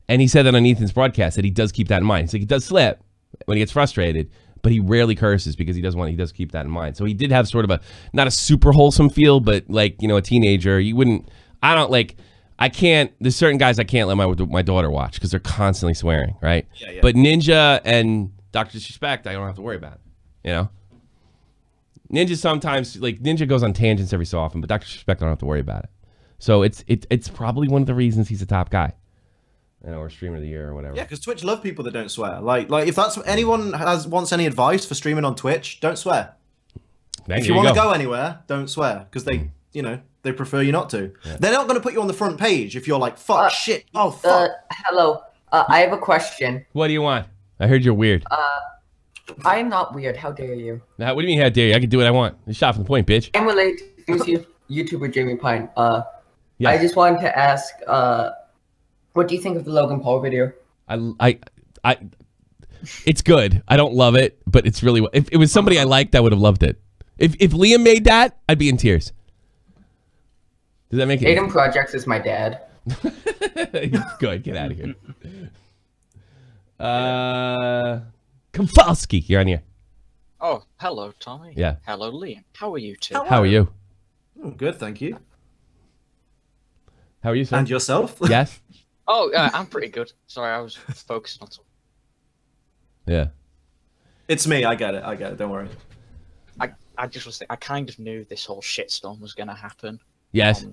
And he said that on Ethan's broadcast that he does keep that in mind. So he does slip when he gets frustrated, but he rarely curses because he does keep that in mind. So he did have sort of not a super wholesome feel, but like, you know, a teenager. You wouldn't. I can't. There's certain guys I can't let my daughter watch because they're constantly swearing, right? Yeah. But Ninja and Dr. Disrespect, I don't have to worry about it. You know. Ninja sometimes, like, Ninja goes on tangents every so often, but Dr. Respect, I don't have to worry about it. So it's probably one of the reasons he's a top guy. You know, or streamer of the year or whatever. Yeah, because Twitch love people that don't swear. Like if that's anyone wants any advice for streaming on Twitch, don't swear. If you want to go anywhere, don't swear, because they, you know, they prefer you not to. Yeah. They're not going to put you on the front page if you're like, fuck, shit, oh, fuck. Hello, I have a question. What do you want? I heard you're weird. I am not weird. How dare you? Now, what do you mean, how dare you? I can do what I want. You shot from the point, bitch. I'm related to YouTuber Jamie Pine. Yeah. I just wanted to ask, what do you think of the Logan Paul video? It's good. I don't love it, but it's really. If it was somebody I liked, I would have loved it. If Liam made that, I'd be in tears. Does that make it? Aiden Projects is my dad. Good. Get out of here. Kowalski, you're on here. Oh, hello, Tommy. Yeah. Hello, Liam. How are you two? How are you? Good, thank you. How are you, sir? And yourself? Yes. Oh, I'm pretty good. Sorry, I was focused on something. Yeah. It's me. I get it. Don't worry. I just was thinking, I kind of knew this whole shitstorm was going to happen. Yes.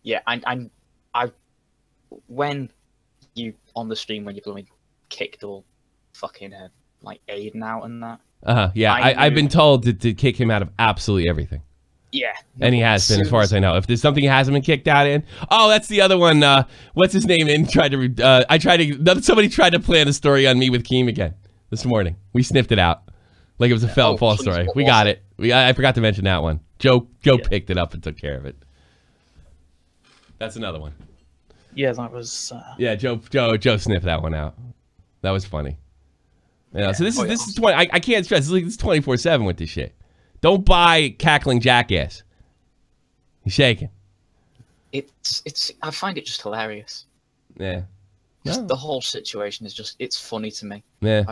Yeah, I when you on the stream when you blooming kicked all fucking like Aiden out and that. Yeah, I've been told to kick him out of absolutely everything. Yeah. And he has been, as far as I know. If there's something he hasn't been kicked out in. Oh, that's the other one. What's his name? Somebody tried to plan a story on me with Keem again this morning. We sniffed it out. Like it was a false story. We got it. I forgot to mention that one. Joe picked it up and took care of it. That's another one. Yeah, that was... Yeah, Joe sniffed that one out. That was funny. You know, so this is 20. I can't stress. This is 24/7 with this shit. Don't buy cackling jackass. He's shaking. It's. I find it just hilarious. Yeah. Just the whole situation is just. It's funny to me. Yeah.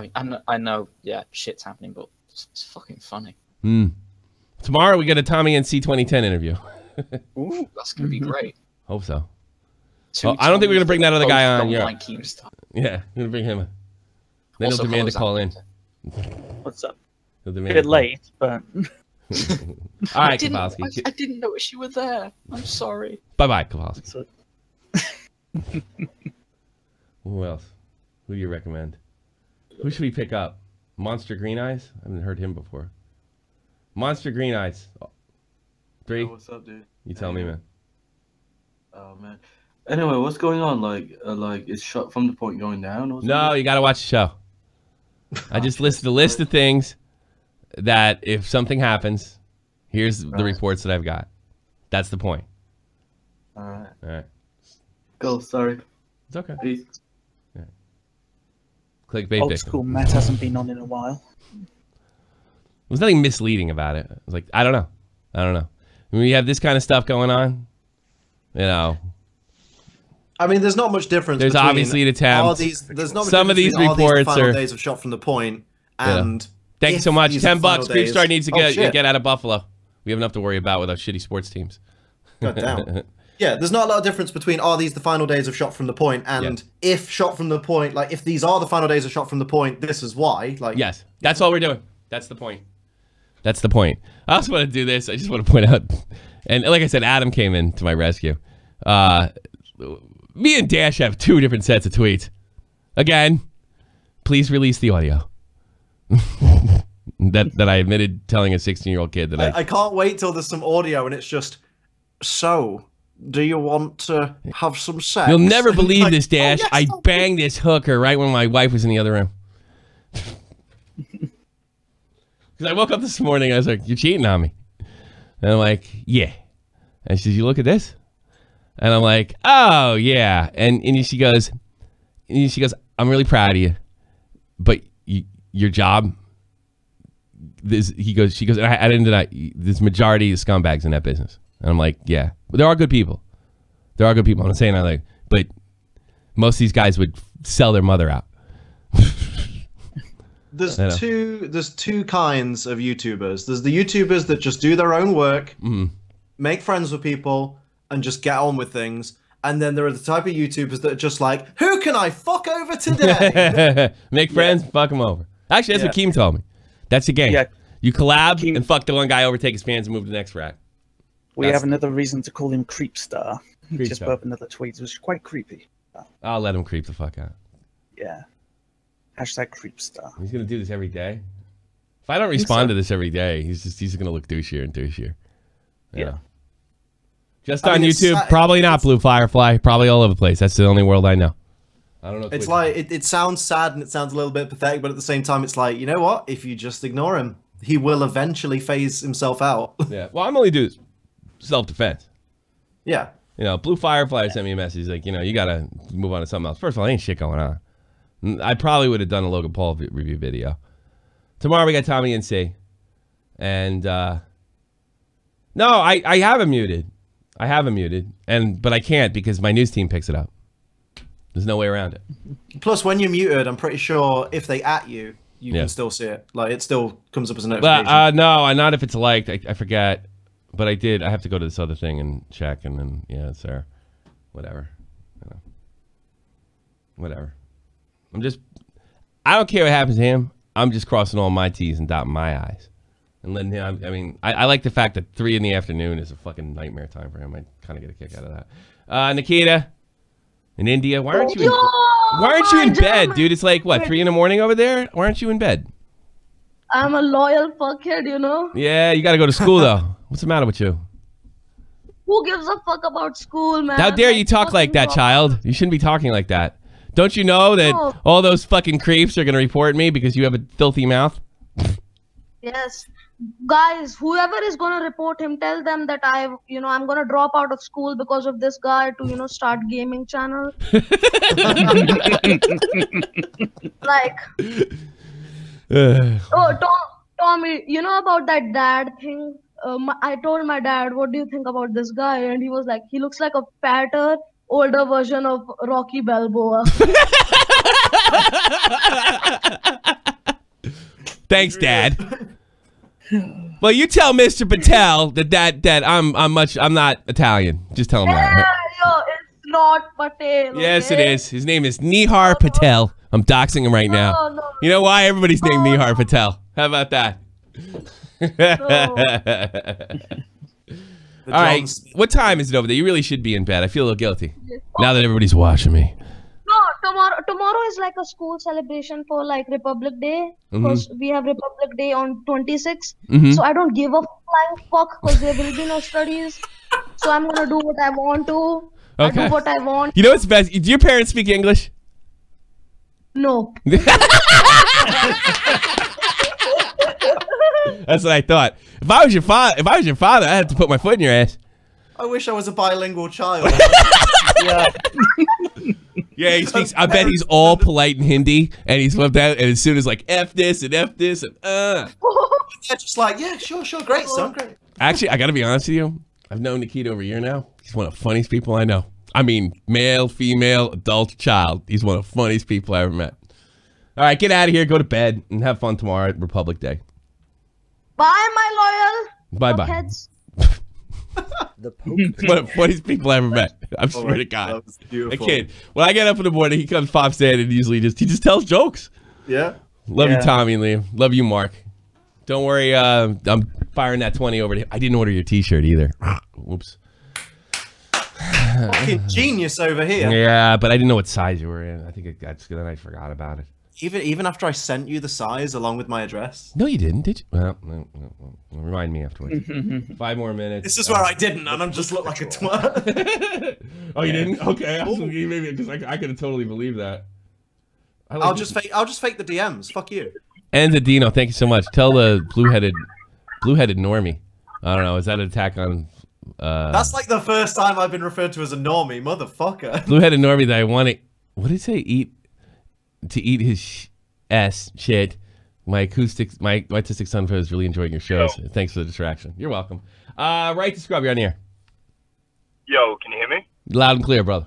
I know. Yeah, shit's happening, but it's fucking funny. Tomorrow we get a Tommy and C2010 interview. Ooh, that's gonna be great. Hope so. Well, I don't think we're gonna bring that other guy on. Yeah. Yeah, we're gonna bring him in. Then he'll demand to call in. What's up? A bit late, but... All right, Kowalski. I didn't notice you were there. I'm sorry. Bye-bye, Kowalski. Who else? Who do you recommend? Who should we pick up? Monster Green Eyes? I haven't heard him before. Monster Green Eyes. 3? Yo, what's up, dude? You tell me, man. Oh, man. Anyway, what's going on? Like is Shot from the Point going down? Or no, you got to watch the show. I just listed a list of things that if something happens, here's the reports that I've got. That's the point. All right. All right. Go. Sorry. It's okay. Peace. Yeah. Clickbait. Old school Matt hasn't been on in a while. There's nothing misleading about it. It's like, I don't know. When you have this kind of stuff going on, you know. I mean, there's not much difference. There's obviously an attempt. Some of these reports are are days of Shot from the Point, and thank you so much. $10. Creepstar needs to get out of Buffalo. We have enough to worry about with our shitty sports teams. God damn. Yeah, there's not a lot of difference between are these the final days of Shot from the Point and if Shot from the Point, like if these are the final days of Shot from the Point, this is why. Like yes, that's all we're doing. That's the point. That's the point. I also want to do this. I just want to point out, and like I said, Adam came in to my rescue. Me and Dash have 2 different sets of tweets. Again, please release the audio. that I admitted telling a 16-year-old kid that I can't wait till there's some audio and it's just, so, do you want to have some sex? You'll never believe this, Dash. Oh, yes, I banged this hooker right when my wife was in the other room. Because I woke up this morning, I was like, you're cheating on me. And I'm like, yeah. And she says, you look at this? And I'm like, oh yeah, and she goes, I'm really proud of you, but your job. She goes, I didn't deny. There's majority of scumbags in that business, and I'm like, yeah, but there are good people. There are good people. I'm not saying but most of these guys would sell their mother out. There's two kinds of YouTubers. There's the YouTubers that just do their own work, make friends with people, and just get on with things. And then there are the type of YouTubers that are just like, who can I fuck over today? Make friends, fuck them over. Actually, that's what Keem told me. That's the game. Yeah. You collab and fuck the one guy over, take his fans, and move to the next rack. We have another reason to call him Creepstar. Just put up another tweet. It was quite creepy. I'll let him creep the fuck out. Yeah. Hashtag Creepstar. He's gonna do this every day. If I don't respond to this every day, he's gonna look douchier and douchier. Yeah. Just on YouTube, probably not Blue Firefly. Probably all over the place. That's the only world I know. I don't know. It's like it sounds sad and it sounds a little bit pathetic, but at the same time, it's like, you know what? If you just ignore him, he will eventually phase himself out. Yeah. Well, I'm only doing self-defense. Yeah. You know, Blue Firefly sent me a message like, you know, you gotta move on to something else. First of all, ain't shit going on. I probably would have done a Logan Paul review video. Tomorrow we got Tommy and C. And no, I have him muted. I have him muted, but I can't because my news team picks it up. There's no way around it. Plus, when you're muted, I'm pretty sure if they at you, you can still see it. Like, it still comes up as a notification. No, not if it's liked. I forget. But I did. I have to go to this other thing and check, and then, yeah, it's there. Whatever. You know. Whatever. I don't care what happens to him. I'm just crossing all my T's and dotting my I's. And letting him, I mean, I like the fact that 3 in the afternoon is a fucking nightmare time for him. I kind of get a kick out of that. Nikita, in India, why aren't you in bed, dude? It's like, what, 3 in the morning over there? Why aren't you in bed? I'm a loyal fuckhead, you know? Yeah, you got to go to school, though. What's the matter with you? Who gives a fuck about school, man? How dare you talk like that, child? You shouldn't be talking like that. Don't you know that all those fucking creeps are going to report me because you have a filthy mouth? Yes. Guys, whoever is going to report him, tell them that I'm going to drop out of school because of this guy to, start gaming channel. Like, Tommy, you know about that dad thing? I told my dad, what do you think about this guy? And he was like, he looks like a fatter, older version of Rocky Balboa. Thanks, Dad. Well, you tell Mr. Patel that I'm not Italian. Just tell him that. Yo, it's not Patel. Yes, it is. His name is Nihar Patel. I'm doxing him right now. No. You know why? Everybody's named Nihar Patel. How about that? All right. What time is it over there? You really should be in bed. I feel a little guilty now that everybody's watching me. No, tomorrow is like a school celebration for like Republic Day because we have Republic Day on 26th. So I don't give a flying fuck because there will be no studies. So I'm gonna do what I want to. Okay. I do what I want. You know what's best? Do your parents speak English? No. That's what I thought. If I was your father, I had to put my foot in your ass. I wish I was a bilingual child. Yeah. Yeah, he speaks. I bet he's all polite in Hindi, and he's flipped out. And as soon as like F this and They're just like, yeah, sure, great, son, great. Actually, I gotta be honest with you. I've known Nikita over a year now. He's one of the funniest people I know. I mean, male, female, adult, child. He's one of the funniest people I ever met. All right, get out of here. Go to bed and have fun tomorrow at Republic Day. Bye, my loyal. Bye. The Pope. One of the funniest people I ever met. I swear to God. A kid. When I get up in the morning, he comes pops in and usually he just tells jokes. Yeah. Love you, Tommy and Liam. Love you, Mark. Don't worry. I'm firing that 20 over to him. I didn't order your T-shirt either. Whoops. Fucking genius over here. Yeah, but I didn't know what size you were in. I think I forgot about it. Even after I sent you the size along with my address. No, you didn't, did you? Well, remind me afterwards. 5 more minutes. This is where I didn't, and I'm just look like a twat. Oh, you didn't? Okay, maybe because I could have totally believed that. I'll just fake the DMs. Fuck you. And the Dino, thank you so much. Tell the blue-headed normie. I don't know. Is that an attack on? That's like the first time I've been referred to as a normie, motherfucker. Blue-headed normie that I want to. What did he say? Eat his shit. My autistic son is really enjoying your shows. Thanks for the distraction. You're welcome. Right to Scrub, you're on the air. Yo, can you hear me? Loud and clear, brother.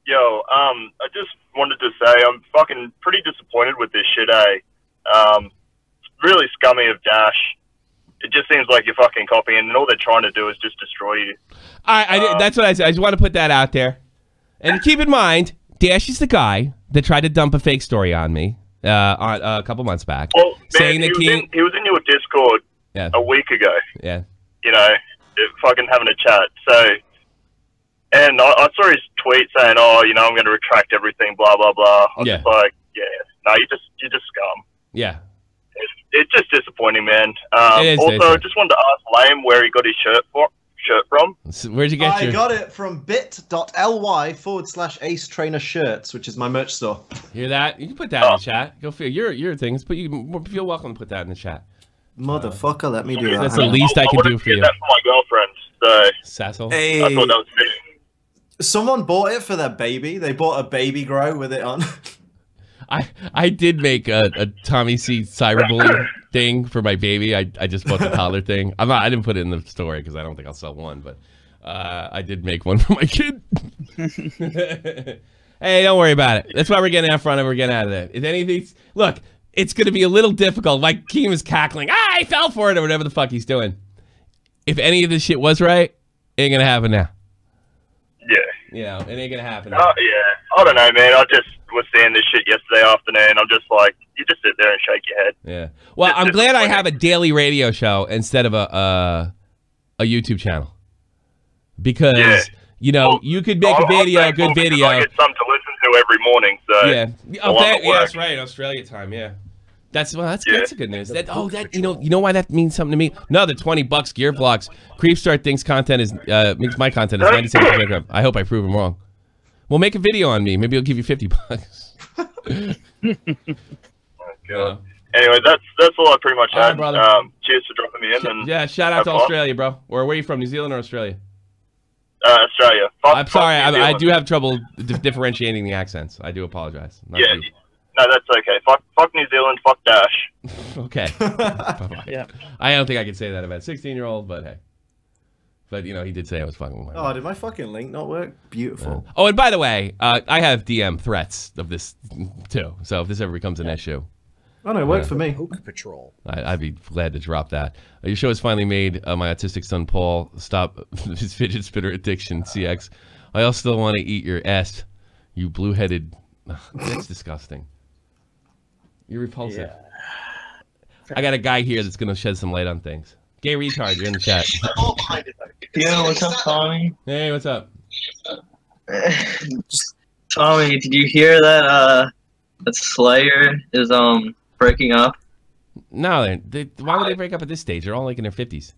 Yo, I just wanted to say I'm fucking pretty disappointed with this shit, It's really scummy of Dash. It just seems like you're fucking copying, and all they're trying to do is just destroy you. That's what I said. I just want to put that out there. And keep in mind, Dash is the guy that tried to dump a fake story on me. a couple months back, Well, man, saying that he was in your Discord a week ago. Yeah. You know, fucking having a chat. So, and I saw his tweet saying, "Oh, you know, I'm going to retract everything." Blah blah blah. I was just like, yeah, no, you're just scum. Yeah. It's just disappointing, man. It is, also, I just wanted to ask Lame where he got his shirt from. So where'd you get I got it from bit.ly/Ace Trainer Shirts, which is my merch store. Hear that? You can put that in the chat. Go feel your things, but you feel welcome to put that in the chat. Motherfucker, let me do that. That's the least I can do for you. That for my girlfriend. So Sassel. Hey. I thought that was fitting. Someone bought it for their baby. They bought a baby grow with it on. I did make a Tommy C cyberbullying thing for my baby. I just bought the collar thing. I didn't put it in the story because I don't think I'll sell one, but I did make one for my kid. Hey, don't worry about it. That's why we're getting out front and we're getting out of there. If any of these, look, it's going to be a little difficult. Like Keem is cackling. I fell for it or whatever the fuck he's doing. If any of this shit was right, it ain't going to happen now. Yeah. You know, it ain't going to happen Oh, now. yeah. I don't know, man. I just was seeing this shit yesterday afternoon. I'm just like, you just sit there and shake your head. Yeah. Well, I'm glad I have a daily radio show instead of a YouTube channel. Because, you know, you could make a video, a good video. I get something to listen to every morning, so. Yeah. Yeah, that's right. Australia time, yeah. That's a good news. You know why that means something to me? Another $20 Gear Vlogs. Creepstar thinks content is makes my content is 97%. I hope I prove him wrong. Well, make a video on me. Maybe I'll give you $50. God. Anyway, that's all I pretty much All right, had. brother. Cheers for dropping me in. And yeah, shout out to have fun. Australia, bro. Or where are you from? New Zealand or Australia? Australia. I'm sorry, I do have trouble differentiating the accents. I do apologize. Not Yeah. you. No, that's okay. Fuck New Zealand. Fuck Dash. Okay. Bye-bye. Yeah. I don't think I could say that about a 16-year-old, but hey. But, you know, he did say I was fucking with my Oh, did my fucking link not work? Beautiful. Oh, and by the way, I have DM threats of this, too. So if this ever becomes an issue. Oh, no, it worked for me. Poke Patrol. I'd be glad to drop that. Your show has finally made my autistic son, Paul, stop his fidget spinner addiction, CX. I also still want to eat your ass, you blue-headed... That's disgusting. You're repulsive. Yeah. I got a guy here that's going to shed some light on things. Gay retard, you're in the chat. Yo, what's up, Tommy? Hey, what's up? Tommy, did you hear that that Slayer is breaking up? No, why would they break up at this stage? They're all like in their 50s.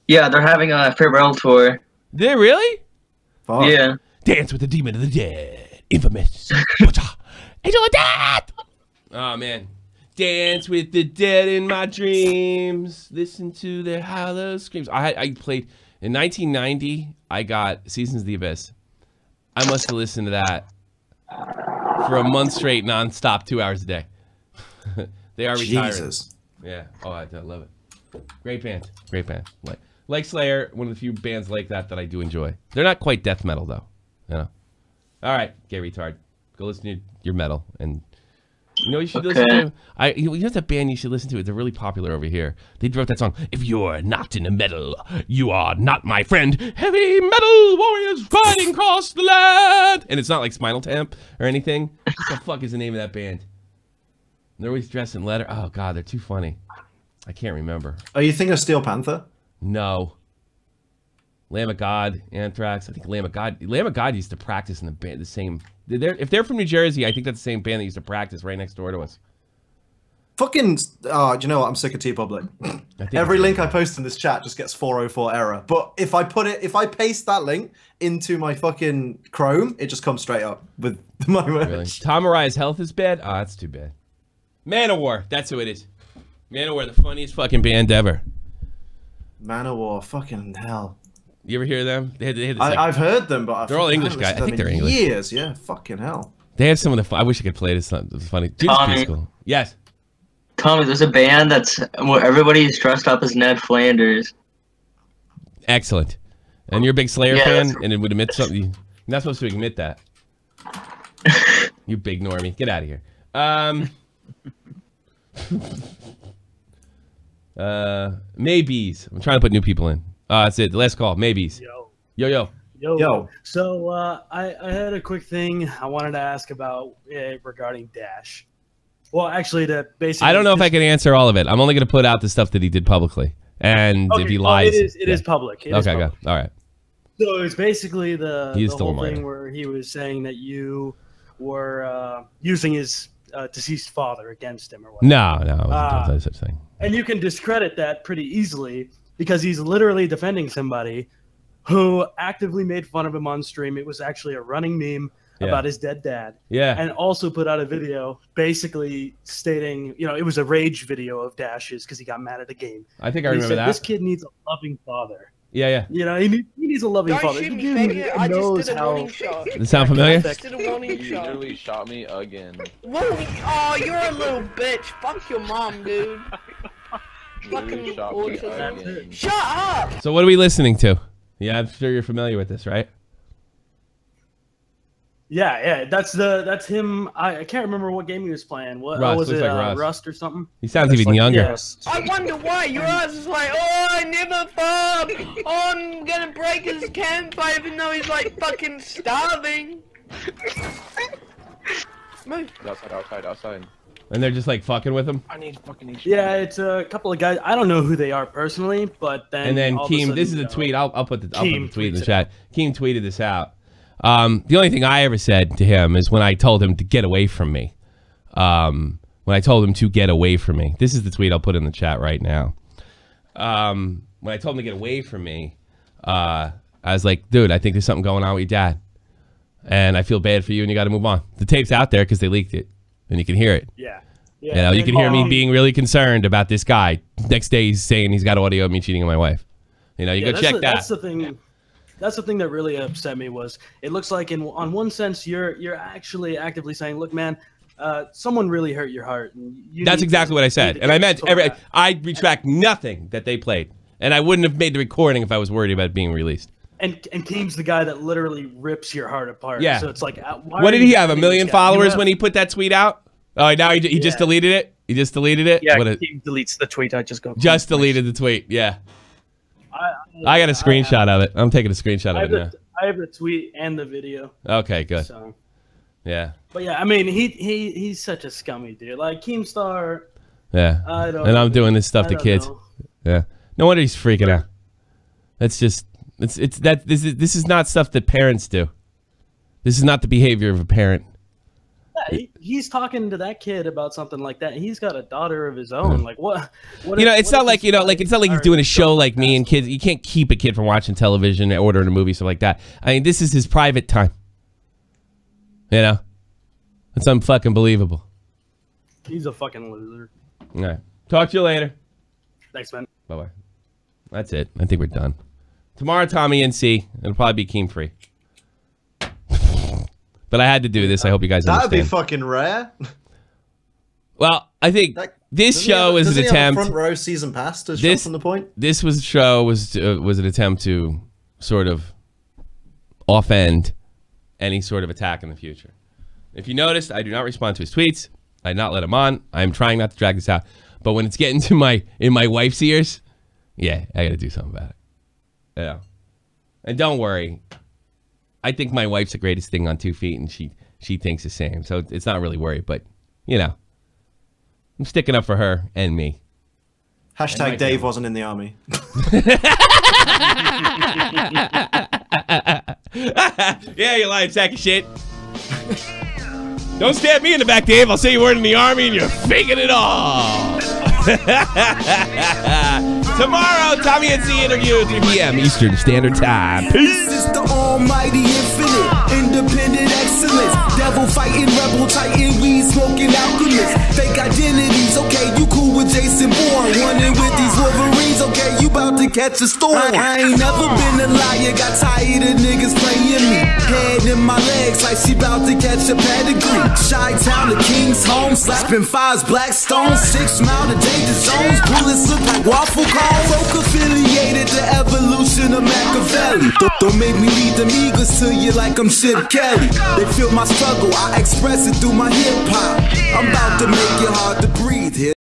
Yeah, they're having a farewell tour. They really? Oh. Yeah. Dance with the Demon of the Dead. Infamous. Angel of Death! Oh, man. Dance with the dead in my dreams. Listen to their hollow screams. I played... In 1990, I got Seasons of the Abyss. I must have listened to that for a month straight, non-stop, 2 hours a day. They are retiring. Jesus. Yeah. Oh, I love it. Great band. Great band. Like Slayer, one of the few bands like that I do enjoy. They're not quite death metal, though. You know? All right, gay retard. Go listen to your metal. And you know what you should listen to? You know the band you should listen to? They're really popular over here. They wrote that song, If You're Not in a Metal, You Are Not My Friend. Heavy metal warriors fighting across the land. And it's not like Spinal Tap or anything. What the fuck is the name of that band? They're always dressed in leather. Oh, God, they're too funny. I can't remember. Are you thinking of Steel Panther? No. Lamb of God, Anthrax. I think Lamb of God used to practice in the band, the same. If they're from New Jersey, I think that's the same band that used to practice right next door to us. Fucking, do you know what? I'm sick of T-Public. Every link I post in this chat just gets 404 error. But if I paste that link into my fucking Chrome, it just comes straight up with my merch. Really? Tom Arai's health is bad? Oh, that's too bad. Manowar, that's who it is. Manowar, the funniest fucking band ever. Manowar, fucking hell. You ever hear them? They had this, I've heard them, but they're all English guys. I think they're English. Years, yeah, fucking hell. They have some of the. I wish I could play this. It's funny. Tommy. Cool. Yes. Tommy, there's a band where everybody's dressed up as Ned Flanders. Excellent. And you're a big Slayer fan, and it would admit something. You're not supposed to admit that. You big normie, get out of here. Maybes. I'm trying to put new people in. That's it. The last call. Maybes. Yo. So I had a quick thing I wanted to ask about regarding Dash. Well, actually, basically, I don't know if I can answer all of it. I'm only going to put out the stuff that he did publicly, and if he lies, it is public. It is okay, public. good. All right. So it's basically the whole minor. thing where he was saying that you were using his deceased father against him or whatever. No, no such thing. And you can discredit that pretty easily because he's literally defending somebody who actively made fun of him on stream. It was actually a running meme about his dead dad. Yeah. And also put out a video basically stating, it was a rage video of Dash's because he got mad at the game. I think I he remember said, that. This kid needs a loving father. Yeah. He needs a loving father. Shoot The me, dude Vega. I just knows did a how. warning shot. Does it sound familiar? I just did a warning You shot. literally shot me again. Whoa! Oh, you're a little bitch. Fuck your mom, dude. Fucking shot me autism. again. Shut up! So what are we listening to? Yeah, I'm sure you're familiar with this, right? Yeah, that's him. I can't remember what game he was playing. What Rust, was it? looks like Rust or something? He sounds even younger. Yeah. I wonder why your ass is like, oh, I never farm. Oh, I'm gonna break his campfire even though he's like fucking starving. Move. Outside. And they're just like fucking with him. I need fucking. Yeah, it's a couple of guys. I don't know who they are personally, but then. And then all of a Keem, sudden, this is a tweet. I'll put the tweet in the tweets chat. Keem tweeted this out. The only thing I ever said to him is when I told him to get away from me. When I told him to get away from me. This is the tweet I'll put in the chat right now. When I told him to get away from me, I was like, dude, I think there's something going on with your dad. And I feel bad for you and you got to move on. The tape's out there because they leaked it. And you can hear it. Yeah. You know, you can hear me being really concerned about this guy. Next day he's saying he's got audio of me cheating on my wife. You know, you go check that. That's the thing. That's the thing that really upset me was it looks like on one sense you're actually actively saying, look, man, someone really hurt your heart. And that's exactly what I said. And I meant I retract nothing that they played. And I wouldn't have made the recording if I was worried about it being released. And Keem's the guy that literally rips your heart apart. Yeah. So it's like, why what did he have? 1 million followers when he put that tweet out? Oh, now he just deleted it? He just deleted it? Yeah, Keem deletes the tweet. I just got. Just deleted the tweet, yeah. I got a screenshot of it. I'm taking a screenshot of it now. I have the tweet and the video. Okay, good. So. Yeah. But yeah, I mean, he's such a scummy dude. Like Keemstar. Yeah. I'm doing this stuff to kids. Yeah. No wonder he's freaking out. That's just this is not stuff that parents do. This is not the behavior of a parent. Yeah, he's talking to that kid about something like that. He's got a daughter of his own. Like what it's not like it's not like he's doing a show like me and kids. You can't keep a kid from watching television, ordering a movie, stuff like that. I mean, this is his private time. You know, it's unfucking believable. He's a fucking loser. All right, talk to you later. Thanks, man. Bye bye. That's it. I think we're done. Tomorrow, Tommy NC. It'll probably be Keem free. But I had to do this. I hope you guys understand. That'd be fucking rare. Well, I think this show is an attempt. Front row season pass to show from the point. This show was an attempt to sort of offend any sort of attack in the future. If you noticed, I do not respond to his tweets. I did not let him on. I'm trying not to drag this out. But when it's getting to my wife's ears, yeah, I got to do something about it. Yeah. And don't worry. I think my wife's the greatest thing on 2 feet, and she thinks the same. So it's not really worried, but, you know, I'm sticking up for her and me. Hashtag Dave wasn't in the army. Yeah, you lying sack of shit. Don't stab me in the back, Dave. I'll say you weren't in the army and you're faking it all. Tomorrow, Tommy NC interview, 3 p.m. Eastern Standard Time. Peace. This is the almighty infinite, independent excellence. Devil fighting, rebel titan, weed smoking alchemist. Fake identities, okay, you cool with Jason Bourne. Running with these Wolverines, okay, you about to catch a storm. I ain't never been a liar, got tired of niggas playing me. Head in my legs like she about to catch a pedigree. Chi-Town to King's home, slapping fives, black stones, 6 mile to danger zones. Bullets look like waffle cones. Folk affiliated to evolution of Machiavelli. Don't make me lead them eagles to you like I'm Chip Kelly. They feel my struggle, I express it through my hip hop. I'm about to make it hard to breathe here.